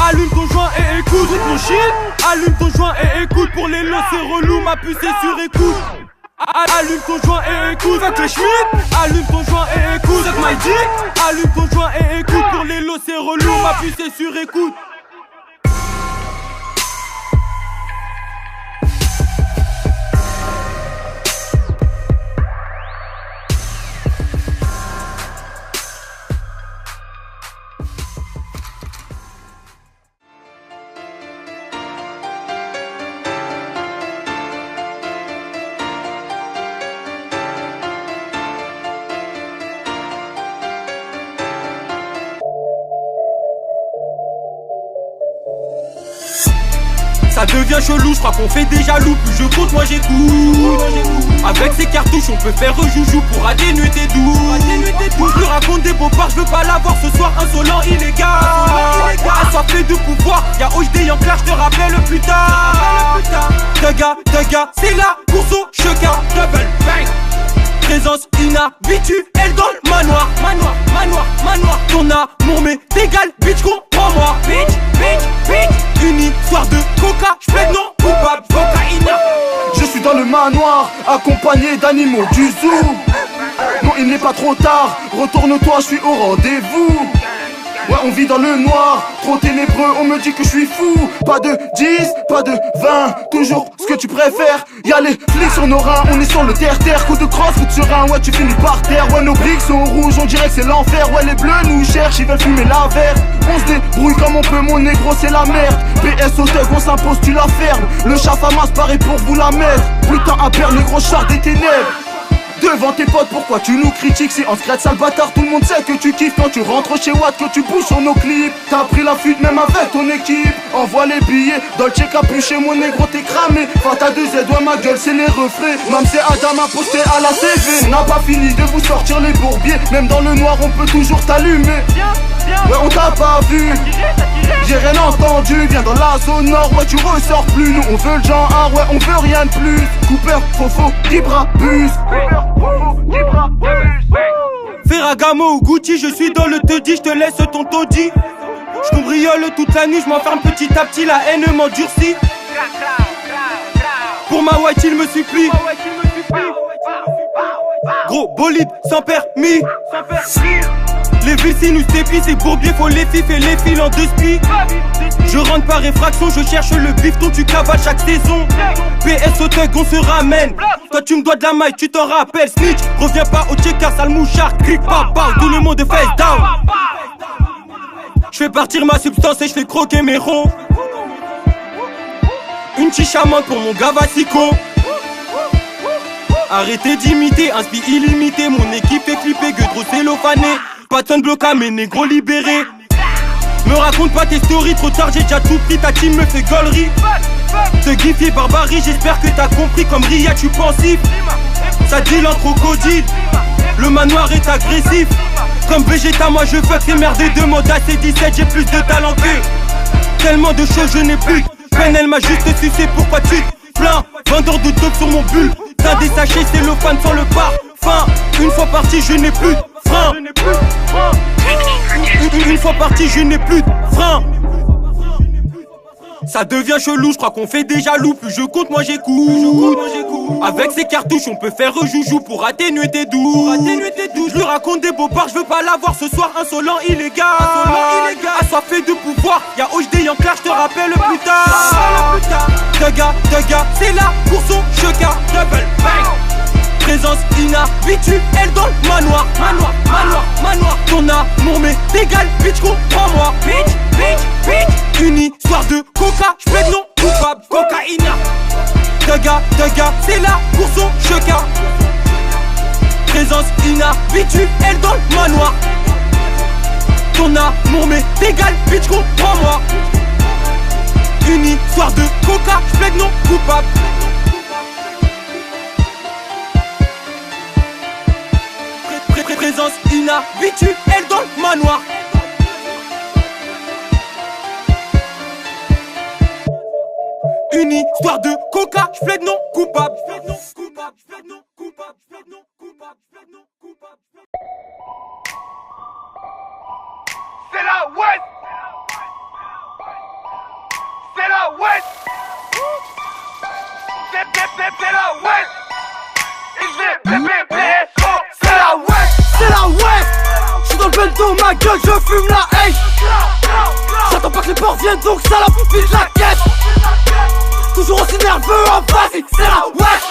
Allume ton joint et écoute, mon shit. Allume ton joint et écoute, pour les lots c'est relou, ma puce est sur écoute. Allume ton joint et écoute, fuck les schmitt. Allume ton joint et écoute, suck my dick. Allume ton joint et écoute, pour les lots c'est relou, ma puce est sur écoute. Ça devient chelou, je crois qu'on fait des jaloux. Plus je compte, moi j'écoute. Avec ces cartouches, on peut faire rejoujou pour atténuer tes doutes. Je raconte des beaux parts, je veux pas l'avoir ce soir. Insolent, illégal. Assoiffé de pouvoir, y'a HD en clair, je te rappelle plus tard. Daga, c'est la course au cheka. Double bang. Présence inhabituelle dans le manoir. Ton amour m'est égal, bitch, comprends-moi. Bitch. Une histoire de coca, j'plaide non coupable, cocaïna. Je suis dans le manoir, accompagné d'animaux du zoo. Non, il n'est pas trop tard, retourne-toi, je suis au rendez-vous. Ouais, on vit dans le noir, trop ténébreux, on me dit que je suis fou. Pas de 10, pas de 20, toujours ce que tu préfères. Y'a les flics sur nos reins, on est sur le terre-terre. Coup de crosse, coup de serein, ouais tu finis par terre. Ouais nos briques sont rouges, on dirait que c'est l'enfer. Ouais les bleus nous cherchent, ils veulent fumer la verte. On se débrouille comme on peut, mon négro c'est la merde. PS au tug, on s'impose, tu la fermes. Le chat famas pareil pour vous la mettre. Plus de temps à perdre, le gros char des ténèbres. Devant tes potes, pourquoi tu nous critiques? C'est en secret sale bâtard, tout le monde sait que tu kiffes. Quand tu rentres chez Watt, que tu bouges sur nos clips. T'as pris la fuite même avec ton équipe. Envoie les billets, Dolce capuché, mon négro t'es cramé. Fata 2Z, ouais ma gueule c'est les refrains. Même c'est Adam a posté à la TV. On n'a pas fini de vous sortir les bourbiers. Même dans le noir on peut toujours t'allumer. Ouais on t'a pas vu, j'ai rien entendu. Viens dans la zone nord, ouais tu ressors plus. Nous on veut le genre A, ouais on veut rien de plus. Cooper, Fofo, Gibrabus. Ferragamo ou Gucci, je suis dans le taudis, je te laisse ton taudis. Je cambriole toute la nuit, je m'enferme petit à petit, la haine m'endurcit. Pour ma white il me supplie. Gros bolide sans permis. Les villes si nous stépis, c'est bourbier, faut les fifs et les fils en deux spies. Je rentre par réfraction, je cherche le bifton, tu cavales chaque saison. PS au thug, on se ramène. Toi tu me dois de la maille, tu t'en rappelles. Snitch, reviens pas au checker, sale mouchard. Clique pas, tout le monde face down. Je fais partir ma substance et je fais croquer mes ronds. Une chicha menthe pour mon gavasico. Arrêtez d'imiter, un spi illimité. Mon équipe fait flipper, gueudreau cellophané. Pas de bloc à mes négros libérés. Me raconte pas tes stories, trop tard j'ai déjà tout pris. Ta team me fait gaulerie. Ce giffier barbarie, j'espère que t'as compris. Comme Ria tu pensif. Ça deal en crocodile. Le manoir est agressif. Comme Vegeta moi je fuck ces merdes. Demande à C17, j'ai plus de talent que. Tellement de choses je n'ai plus. Peine elle m'a juste sucé, pourquoi tu te plains? Vendeur de dope sur mon bulle. T'as des sachets, c'est le fan sans le parfum. Une fois parti je n'ai plus de frein. Une fois parti je n'ai plus de frein. Ça devient chelou, je crois qu'on fait des jaloux. Plus je compte, moi j'écoute. Avec ces cartouches, on peut faire rejoujou pour atténuer tes doutes. Je lui raconte des beaux parts, je veux pas l'avoir ce soir. Insolent, illégal. Assoiffé de pouvoir, y'a OHD en clair, je te rappelle plus tard. Daga, c'est la pour son cheka. Double bang. Présence inhabituelle dans le manoir. Ton amour m'est égal, bitch, comprends-moi. Bitch. Une histoire de coca, j'plaide non coupable, cocaïna. Daga, c'est là pour son cheka. Présence inhabituelle dans le manoir. Ton amour m'est égal, bitch, comprends-moi. Une histoire de coca, j'plaide non coupable. Présence inhabituelle dans le manoir. Une histoire de coca, j'plaide non coupable. C'est la West. C'est la West. C'est la West. Et je vais c'est la West. C'est la West. J'suis dans le bento, ma gueule, je fume la hache. J'attends pas que les portes viennent, donc salope, vide la caisse. Toujours aussi nerveux en face, c'est la West.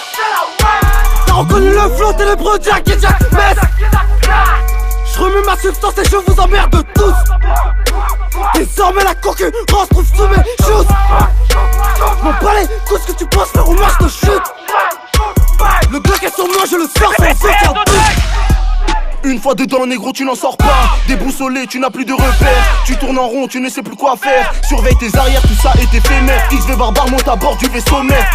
T'as reconnu le flow, ténébreux, Jack et Jack Mess. J'remets ma substance et je vous emmerde tous. Désormais la concurrence trouve sous mes choses. Mon palais, tout ce que tu penses faire ou moi je te chute. Le bloc est sur moi, je le sors sans aucun doute. Une fois dedans, négro, tu n'en sors pas. Déboussolé, tu n'as plus de repères. Tu tournes en rond, tu ne sais plus quoi faire. Surveille tes arrières, tout ça est éphémère. XV barbare monte à bord du vaisseau mère.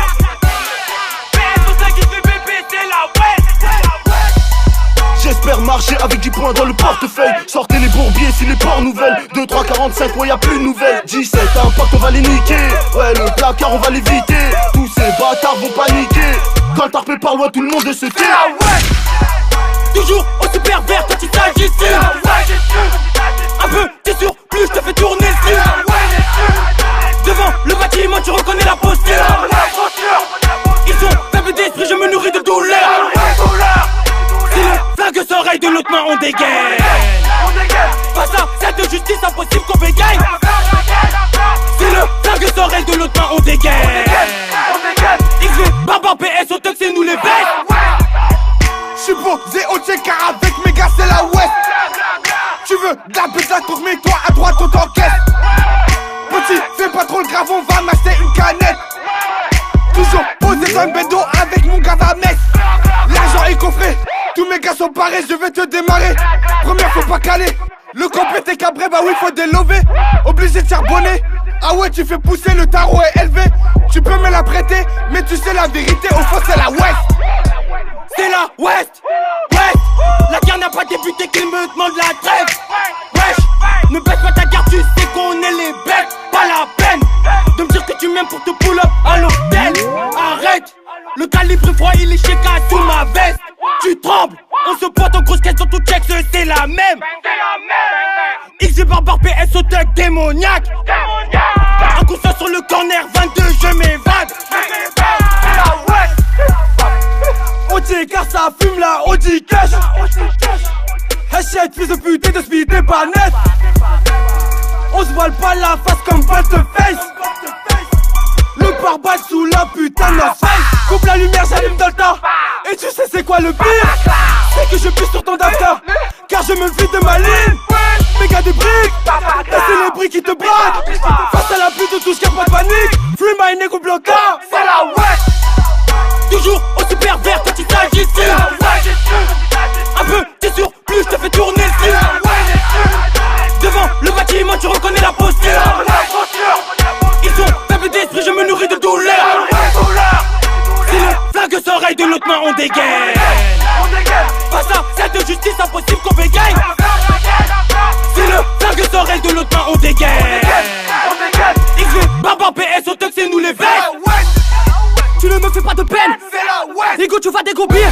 J'espère marcher avec 10 points dans le portefeuille. Sortez les bourbiers si les ports nouvelles. 2, 3, 45, ouais y'a plus de nouvelles. 17, impact, on va les niquer. Ouais, le placard, on va l'éviter. Tous ces bâtards vont paniquer. Quand le tarpé par loin, tout le monde se tait. Toujours aussi pervers quand il s'agit sur. Un peu, t'es sûr, plus je te fais tourner le cul. Devant le bâtiment, tu reconnais la posture. Ils sont faibles d'esprit, je me nourris de douleur. Si le flingue s'oreille de l'autre main, on dégaine. Face à cette justice impossible qu'on bégaye. Si le flingue s'oreille de l'autre main, on dégaine. XV, barbare, PS, au tuck, c'est nous les bêtes. J'suis posé au checker avec mes gars, c'est la West. Tu veux de la pétasse pour mes toi à droite on t'encaisse. Petit, fais pas trop le grave, on va m'acheter une canette. Toujours posé dans le bendo avec mon gars à Metz. L'argent est coffré, tous mes gars sont parés, je vais te démarrer. Première faut pas caler, le complet est cabré, bah oui faut délover. Obligé de charbonner, ah ouais tu fais pousser, le tarot est élevé. Tu peux me la prêter, mais tu sais la vérité, au fond c'est la West. C'est la West. La guerre n'a pas débuté qu'il me demande la trêve. Wesh, ne baisse pas ta garde, tu sais qu'on est les bêtes. Pas la peine de me dire que tu m'aimes pour te pull up à l'hôtel. Arrête, le calibre froid il est chéka sous ma veste. Tu trembles, on se pointe en grosse caisse dans tout check, c'est la même. XG barbare PS au tuck démoniaque. Un coup ça sur le corner 22, je m'évade. Audi car ça fume la Audi cash. Hachette fils de pute et de speed des pas net. On se voile pas la face comme balle de face. Le pare-balles sous la putain de face. Coupe la lumière, j'allume dans le tas. Et tu sais c'est quoi le pire? C'est que je pisse sur ton daftar. Car je me vide de ma ligne. Méga des briques. Et c'est les briques qui te braquent. Face à la pluie de touche, y'a pas de panique. Free my négro bloquant. C'est la ouais. Toujours aussi pervers quand il s'agit ici. Un peu, t'es sûr, plus je te fais tourner le style. Devant le bâtiment, tu reconnais la posture. Ils sont faibles d'esprit, je me nourris de douleur. Si le flingue s'oreille de l'autre main, on dégaine. Pas ça, c'est de justice, impossible qu'on bégaye. Si le flingue s'oreille de l'autre main, on dégaine. XV, barbare PS, au tuck, c'est nous les veilles. Tu ne me fais pas de peine. Ego, tu vas dégoupir.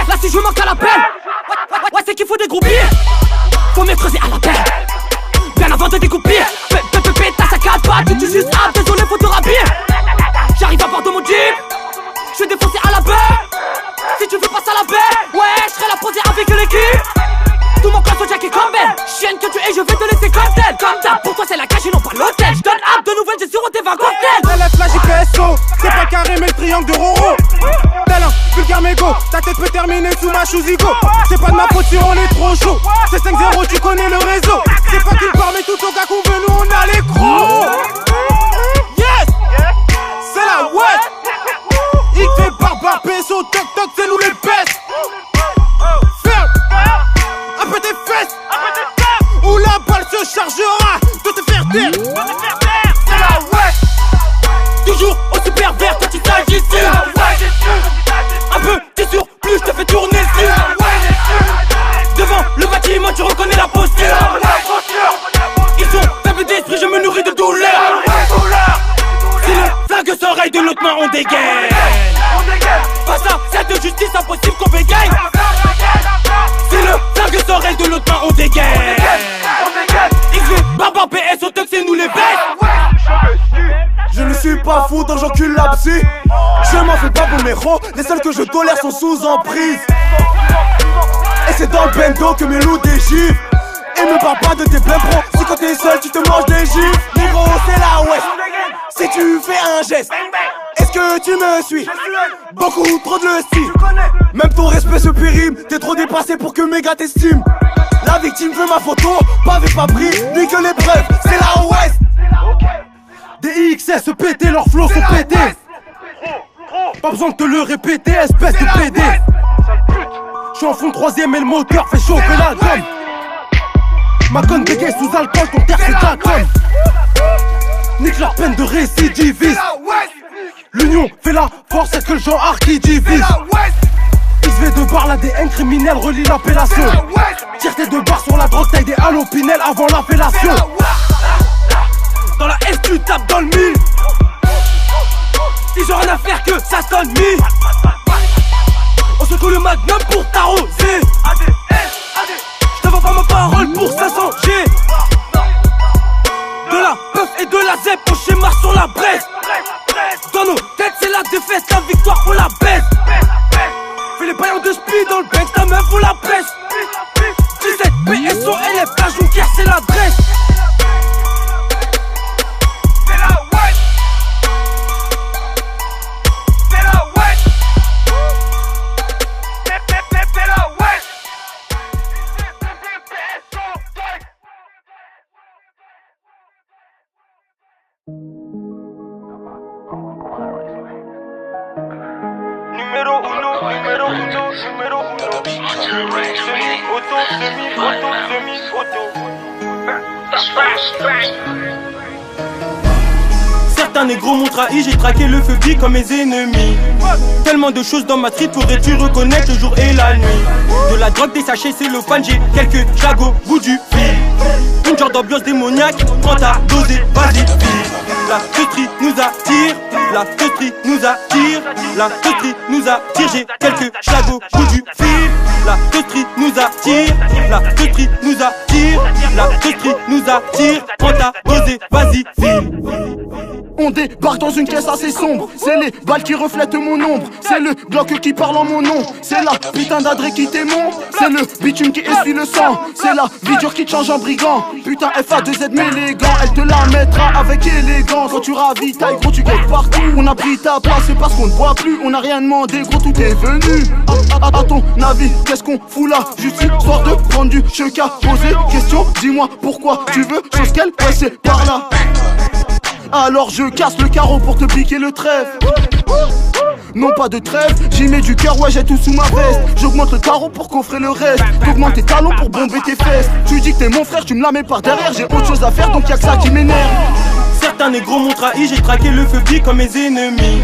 Là si je manque à la peine. Ouais, c'est qu'il faut dégroupir. Faut me creuser à la peine. Bien avant de dégoupir. T'as sa 4 pattes, tu suces. Ah, désolé, faut te rabir. J'arrive à bord de mon jeep. Je vais défoncer à la baie. Si tu veux passer à la baie, ouais, je serai là posé avec l'équipe. Tout mon classe au Jack et Campbell. Chienne que tu es, je vais te laisser comme tel. Comme d'hab, pour toi c'est la cage et non pas l'hôtel. Je donne hâte de nouvelles, j'ai siroté 20 cocktails. LF la JPSO, c'est pas carré mais le triangle de Roro. Tel un vulgaire mégot, ta tête peut terminer sous ma chouzigo. C'est pas de ma faute si on est trop chaud. C'est 5-0, tu connais le réseau. C'est pas qu'une part mais tout au gars qu'on veut, nous on a les crocs. Yes, c'est la ouais. Il fait barbare, PSO, toc toc, c'est nous les bestes. Ferme un peu tes fesses, ou la balle se chargera de te faire taire. C'est la ouais. Toujours aussi pervers quand il s'agit ici. Un peu, t'es sûr, plus je te fais tourner le style. Devant le bâtiment, tu reconnais la posture. Ils sont faibles d'esprit, je me nourris de douleur. Si le flingue s'oreille de l'autre main, on dégaine. Pas ça, c'est de justice, impossible qu'on bégaye. Si le flingue s'oreille de l'autre main, on dégaine. XV, barbare PS, au tuck, c'est nous les bêtes. Je ne suis pas fou donc j'encule la psy. Je m'en fais pas pour mes héros. Les seuls que je tolère sont sous emprise. Et c'est dans le bendo que mes loups dégivent. Et me parle pas de tes pleins pros. Si quand t'es seul tu te manges des gifs. Négro c'est la West. Si tu fais un geste, est-ce que tu me suis? Beaucoup trop de le style. Même ton respect se périme. T'es trop dépassé pour que mes gars t'estiment. La victime veut ma photo, pavé pas pris, ni que les preuves, c'est la West. Des XS pétés, leurs flots sont pétés. Pas besoin de te le répéter, espèce de PD. J'suis en fond 3ème et le moteur fait chauffer la gomme. Ma conne bégaye sous alcool, ton terre c'est ta com. Nique la peine de récidiviste. L'union fait la force, c'est que le genre qui divise. XV de bar, l'ADN criminel relie l'appellation. Tire tes 2 barres sur la drogue, taille des halopinel avant l'appellation. Dans la S tu tapes dans le mille. Ils ont rien à faire que ça sonne mille. On se coule le magnum pour t'arroser. Je te vends pas ma parole pour 500 G. De la peuf et de la zep au schéma sur la Bresse. Dans nos têtes c'est la défaite, la victoire on la baisse. Fais les paillons de speed dans le bec, ta meuf on la pêche. 17 PSO LF, la jonquière c'est l'adresse. Certains négros m'ont trahi, j'ai traqué le feu big comme mes ennemis. Tellement de choses dans ma street, pourrais-tu reconnaître le jour et la nuit. De la drogue, des sachets, c'est le fan, j'ai quelques jagots, bout du fil. Une genre d'ambiance démoniaque, prends ta dose et vas-y file. La street nous attire, la street nous attire, la street nous attire, j'ai quelques jagots, bout du fil. La street nous attire, la street nous attire, la street nous attire, prends ta dose et vas-y file. On débarque dans une caisse assez sombre. C'est les balles qui reflètent mon ombre. C'est le Glock qui parle en mon nom. C'est la putain d'adresse qui t'aimant. C'est le bitume qui essuie le sang. C'est la vie dure qui te change en brigand. Putain FA2Z mais les gants, elle te la mettra avec élégance. Quand tu ravitailles gros tu gagnes partout. On a pris ta place c'est parce qu'on ne voit plus. On n'a rien demandé gros tout est venu. À ton avis qu'est-ce qu'on fout là? Juste histoire de prendre du cheka. Poser question, dis-moi pourquoi tu veux chose qu'elle passe par là. Alors je casse le carreau pour te piquer le trèfle. Non pas de trêve, j'y mets du cœur, ouais j'ai tout sous ma veste. J'augmente le carreau pour coffrer le reste. T'augmentes tes talons pour bomber tes fesses. Tu dis que t'es mon frère, tu me la mets par derrière. J'ai autre chose à faire donc y'a que ça qui m'énerve. Certains négros m'ont trahi, j'ai traqué le feu big comme mes ennemis.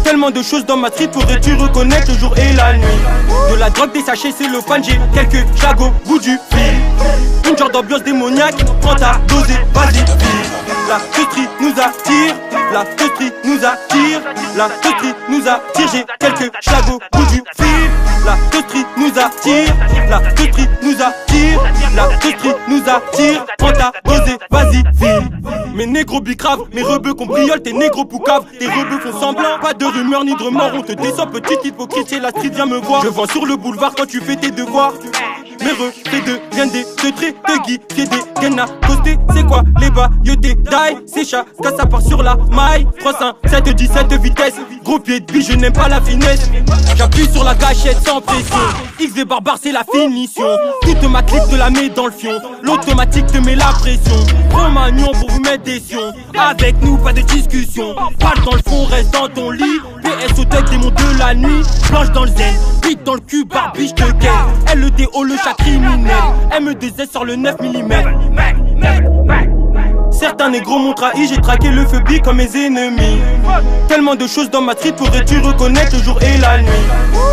Tellement de choses dans ma street, pourrais-tu reconnaître le jour et la nuit. De la drogue, des sachets, c'est le fan, j'ai quelques jagots, bout du fil. Une genre d'ambiance démoniaque, prends ta dose et vas-y file. La street nous attire, la street nous attire, la street nous attire, j'ai quelques jagots, bout du fil. La street nous attire, la street nous attire, la street nous attire, prends ta dose et vas-y file. Mes négros bicraves, mes rebeux qu'on briole, tes négros poucaves, tes rebeux font semblant. Pas de rumeurs ni de remords, on te descend petite hypocrite, c'est la street viens me voir. Je vends sur le boulevard quand tu fais tes devoirs. Mes reflets deviennent des traits de Guy, c'est des gaines à coster. C'est quoi les bas, yo t'es die, c'est chat, quand ça part sur la maille. 3, 5, 7, 17 de vitesse, gros pied de biche, je n'aime pas la finesse. J'appuie sur la gâchette sans pression, X des barbares c'est la finition. Toute ma clique te la met dans le fion, l'automatique te met la pression. Prends magnon pour vous mettre des sions, avec nous pas de discussion. Parle dans le fond, reste dans ton lit. PS au tech, démon de la nuit, planche dans le zen, bite dans le cul, barbiche te ken. LEDO le chat criminel, M2S sur le 9 mm. Certains négros m'ont trahi, j'ai traqué le feu big comme mes ennemis. Tellement de choses dans ma street, pourrais-tu reconnaître le jour et la nuit.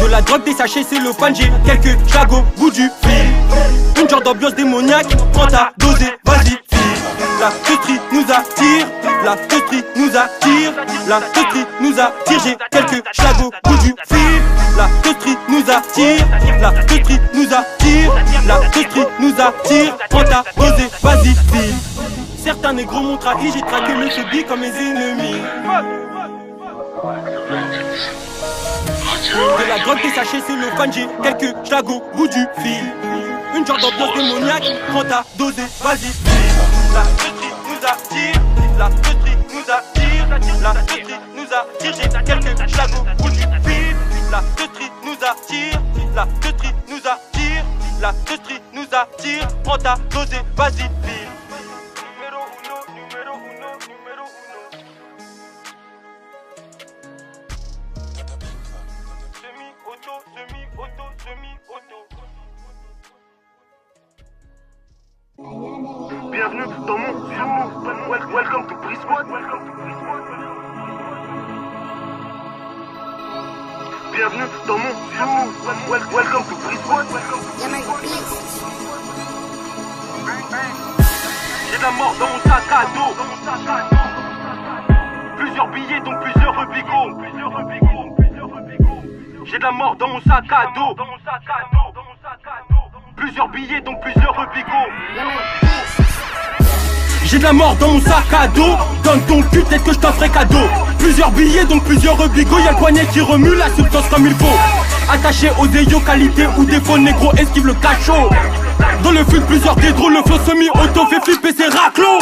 De la drogue, des sachets, c'est le fan, j'ai quelques jagots, bout du fil. Une genre d'ambiance démoniaque, prends ta dose et vas-y file. La street nous attire, la street nous attire, la street nous attire, j'ai quelques jagots, bout du fil. La street nous attire, la street nous attire, la street nous attire, prends ta dose et vas-y file. Certains négros m'ont trahi, j'ai traqué le feu big comme mes ennemis. De la drogue, des sachets, c'est le fan, j'ai quelques jagots, bout du fil. Une genre d'ambiance démoniaque, prends ta dose et vas-y file. La street nous attire, la street nous attire, la street nous attire, j'ai quelques jagots, bout du fil. La street nous attire, la street nous attire, la street nous attire, prends ta dose et vas-y file. Bienvenue dans mon zoo. Welcome to Brisbane. Bienvenue dans mon zoo. Welcome to Brisbane. J'ai de la mort dans mon sac à dos. Plusieurs billets donc plusieurs rebigots. J'ai de la mort dans mon sac à dos. Plusieurs billets donc plusieurs rebigots. J'ai de la mort dans mon sac à dos. Donne ton cul, peut-être que je t'en ferai cadeau. Plusieurs billets donc plusieurs rebigots. Y'a le poignet qui remue la substance comme il faut. Attaché aux ayos, qualité ou défaut, négro esquive le cachot. Dans le fil plusieurs dédros, le flow semi-auto fait flipper ses raclos.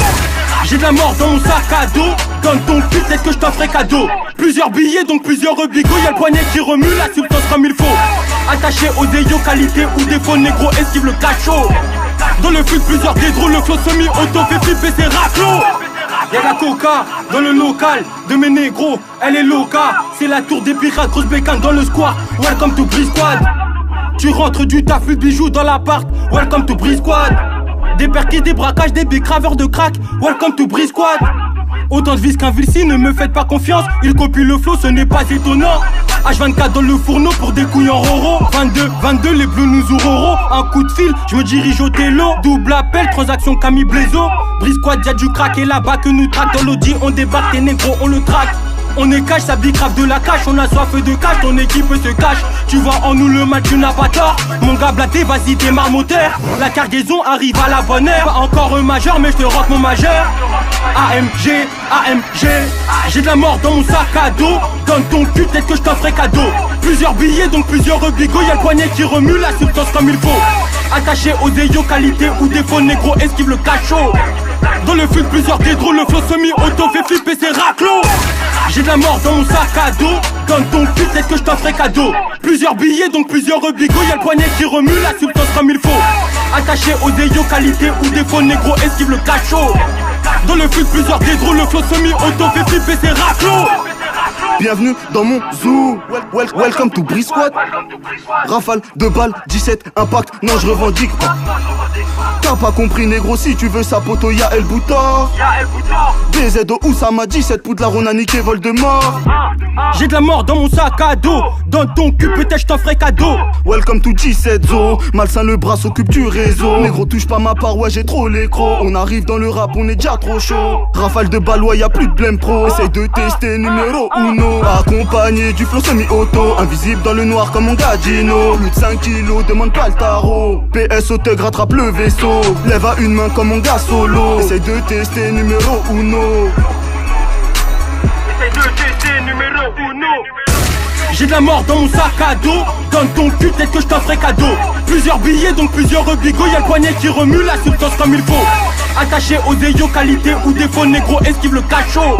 J'ai de la mort dans mon sac à dos. Donne ton cul, peut-être que je t'en ferai cadeau. Plusieurs billets donc plusieurs rebigots. Y'a le poignet qui remue la substance comme il faut. Attaché aux ayos, qualité ou défaut, négro esquive le cachot. Dans le fil plusieurs dédros, le flow semi-auto fait flipper ses raclos. Y'a la coca dans le local de mes négros, elle est loca. C'est la tour des pirates, grosse bécane dans le square. Welcome to Brisquad. Tu rentres du taf, le bijou dans l'appart. Welcome to Brisquad. Des perquis, des braquages, des bicraveurs de crack. Welcome to Brisquad. Autant de vis qu'un Vilsi, ne me faites pas confiance. Il copie le flow, ce n'est pas étonnant. H24 dans le fourneau pour des couilles en roro. 22, les bleus nous ouroro. Un coup de fil, je me dirige au télo. Double appel, transaction Camille Blaiseau. Brise quad, y'a du crack et là-bas que nous traque. Dans l'audi, on débarque, tes négros, on le traque. On est cash, ça bicrave de la cash. On a soif de cash, ton équipe se cache. Tu vois en nous le match, tu n'as pas tort. Mon gars blatté, vas-y démarre moteur. La cargaison arrive à la bonne heure. Pas encore un majeur, mais je te rock mon majeur. AMG, j'ai de la mort dans mon sac à dos. Donne ton cul, peut-être que je t'en ferai cadeau. Plusieurs billets, donc plusieurs bigots. Y'a le poignet qui remue, la substance comme il faut. Attaché aux déos, qualité ou défaut, négro, esquive le cachot. Dans le fil, plusieurs dédros, le flow semi-auto fait flipper ses raclos. J'ai de la mort dans mon sac à dos. Donne ton cul, peut-être que je t'en ferai cadeau. Plusieurs billets, donc plusieurs bigots. Y'a le poignet qui remue, la substance comme il faut. Attaché aux déos, qualité ou défaut, négro, esquive le cachot. Dans le fil, plusieurs dédros, le flow semi-auto fait flipper ses raclos. Bienvenue dans mon zoo. Welcome to Brisquat. Rafale de balles, 17 impact, non je revendique pas. T'as pas compris négro, si tu veux sa poteau y'a El Boutor. DZO où ça m'a dit, cette poudre on a niqué Voldemort. J'ai de la mort dans mon sac à dos. Dans ton cul peut-être je t'en ferai cadeau. Welcome to G7 Zo. Malsain le bras s'occupe du réseau. Négro touche pas ma part, ouais j'ai trop les crocs. On arrive dans le rap, on est déjà trop chaud. Rafale de balles, ouais y'a plus de blême pro. Essaye de tester numéro 1. Accompagné du flow semi-auto. Invisible dans le noir comme mon Gadino. Plus de 5 kilos, demande pas le tarot. PSO te rattrape le vaisseau. Lève à une main comme mon gars solo. Essaye de tester numéro 1. Essaye de tester numéro 1. J'ai de la mort dans mon sac à dos. Donne ton cul, peut-être que je t'en ferai cadeau. Plusieurs billets, donc plusieurs bigots. Y'a le poignet qui remue, la substance comme il faut. Attaché aux déos, qualité ou défaut, négro, esquive le cachot.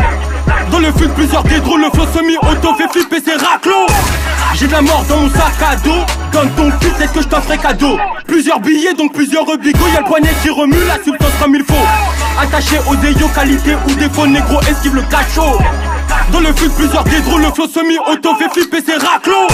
Dans le fil, plusieurs dédros, le flow semi-auto fait flipper ses raclos. J'ai de la mort dans mon sac à dos. Donne ton cul, peut-être que je t'en ferai cadeau. Plusieurs billets, donc plusieurs bigots. Y'a le poignet qui remue, la substance comme il faut. Attaché aux déos, qualité ou défaut, négro, esquive le cachot. Dans le fil, plusieurs dédros, le flow semi-auto fait flipper ses raclos.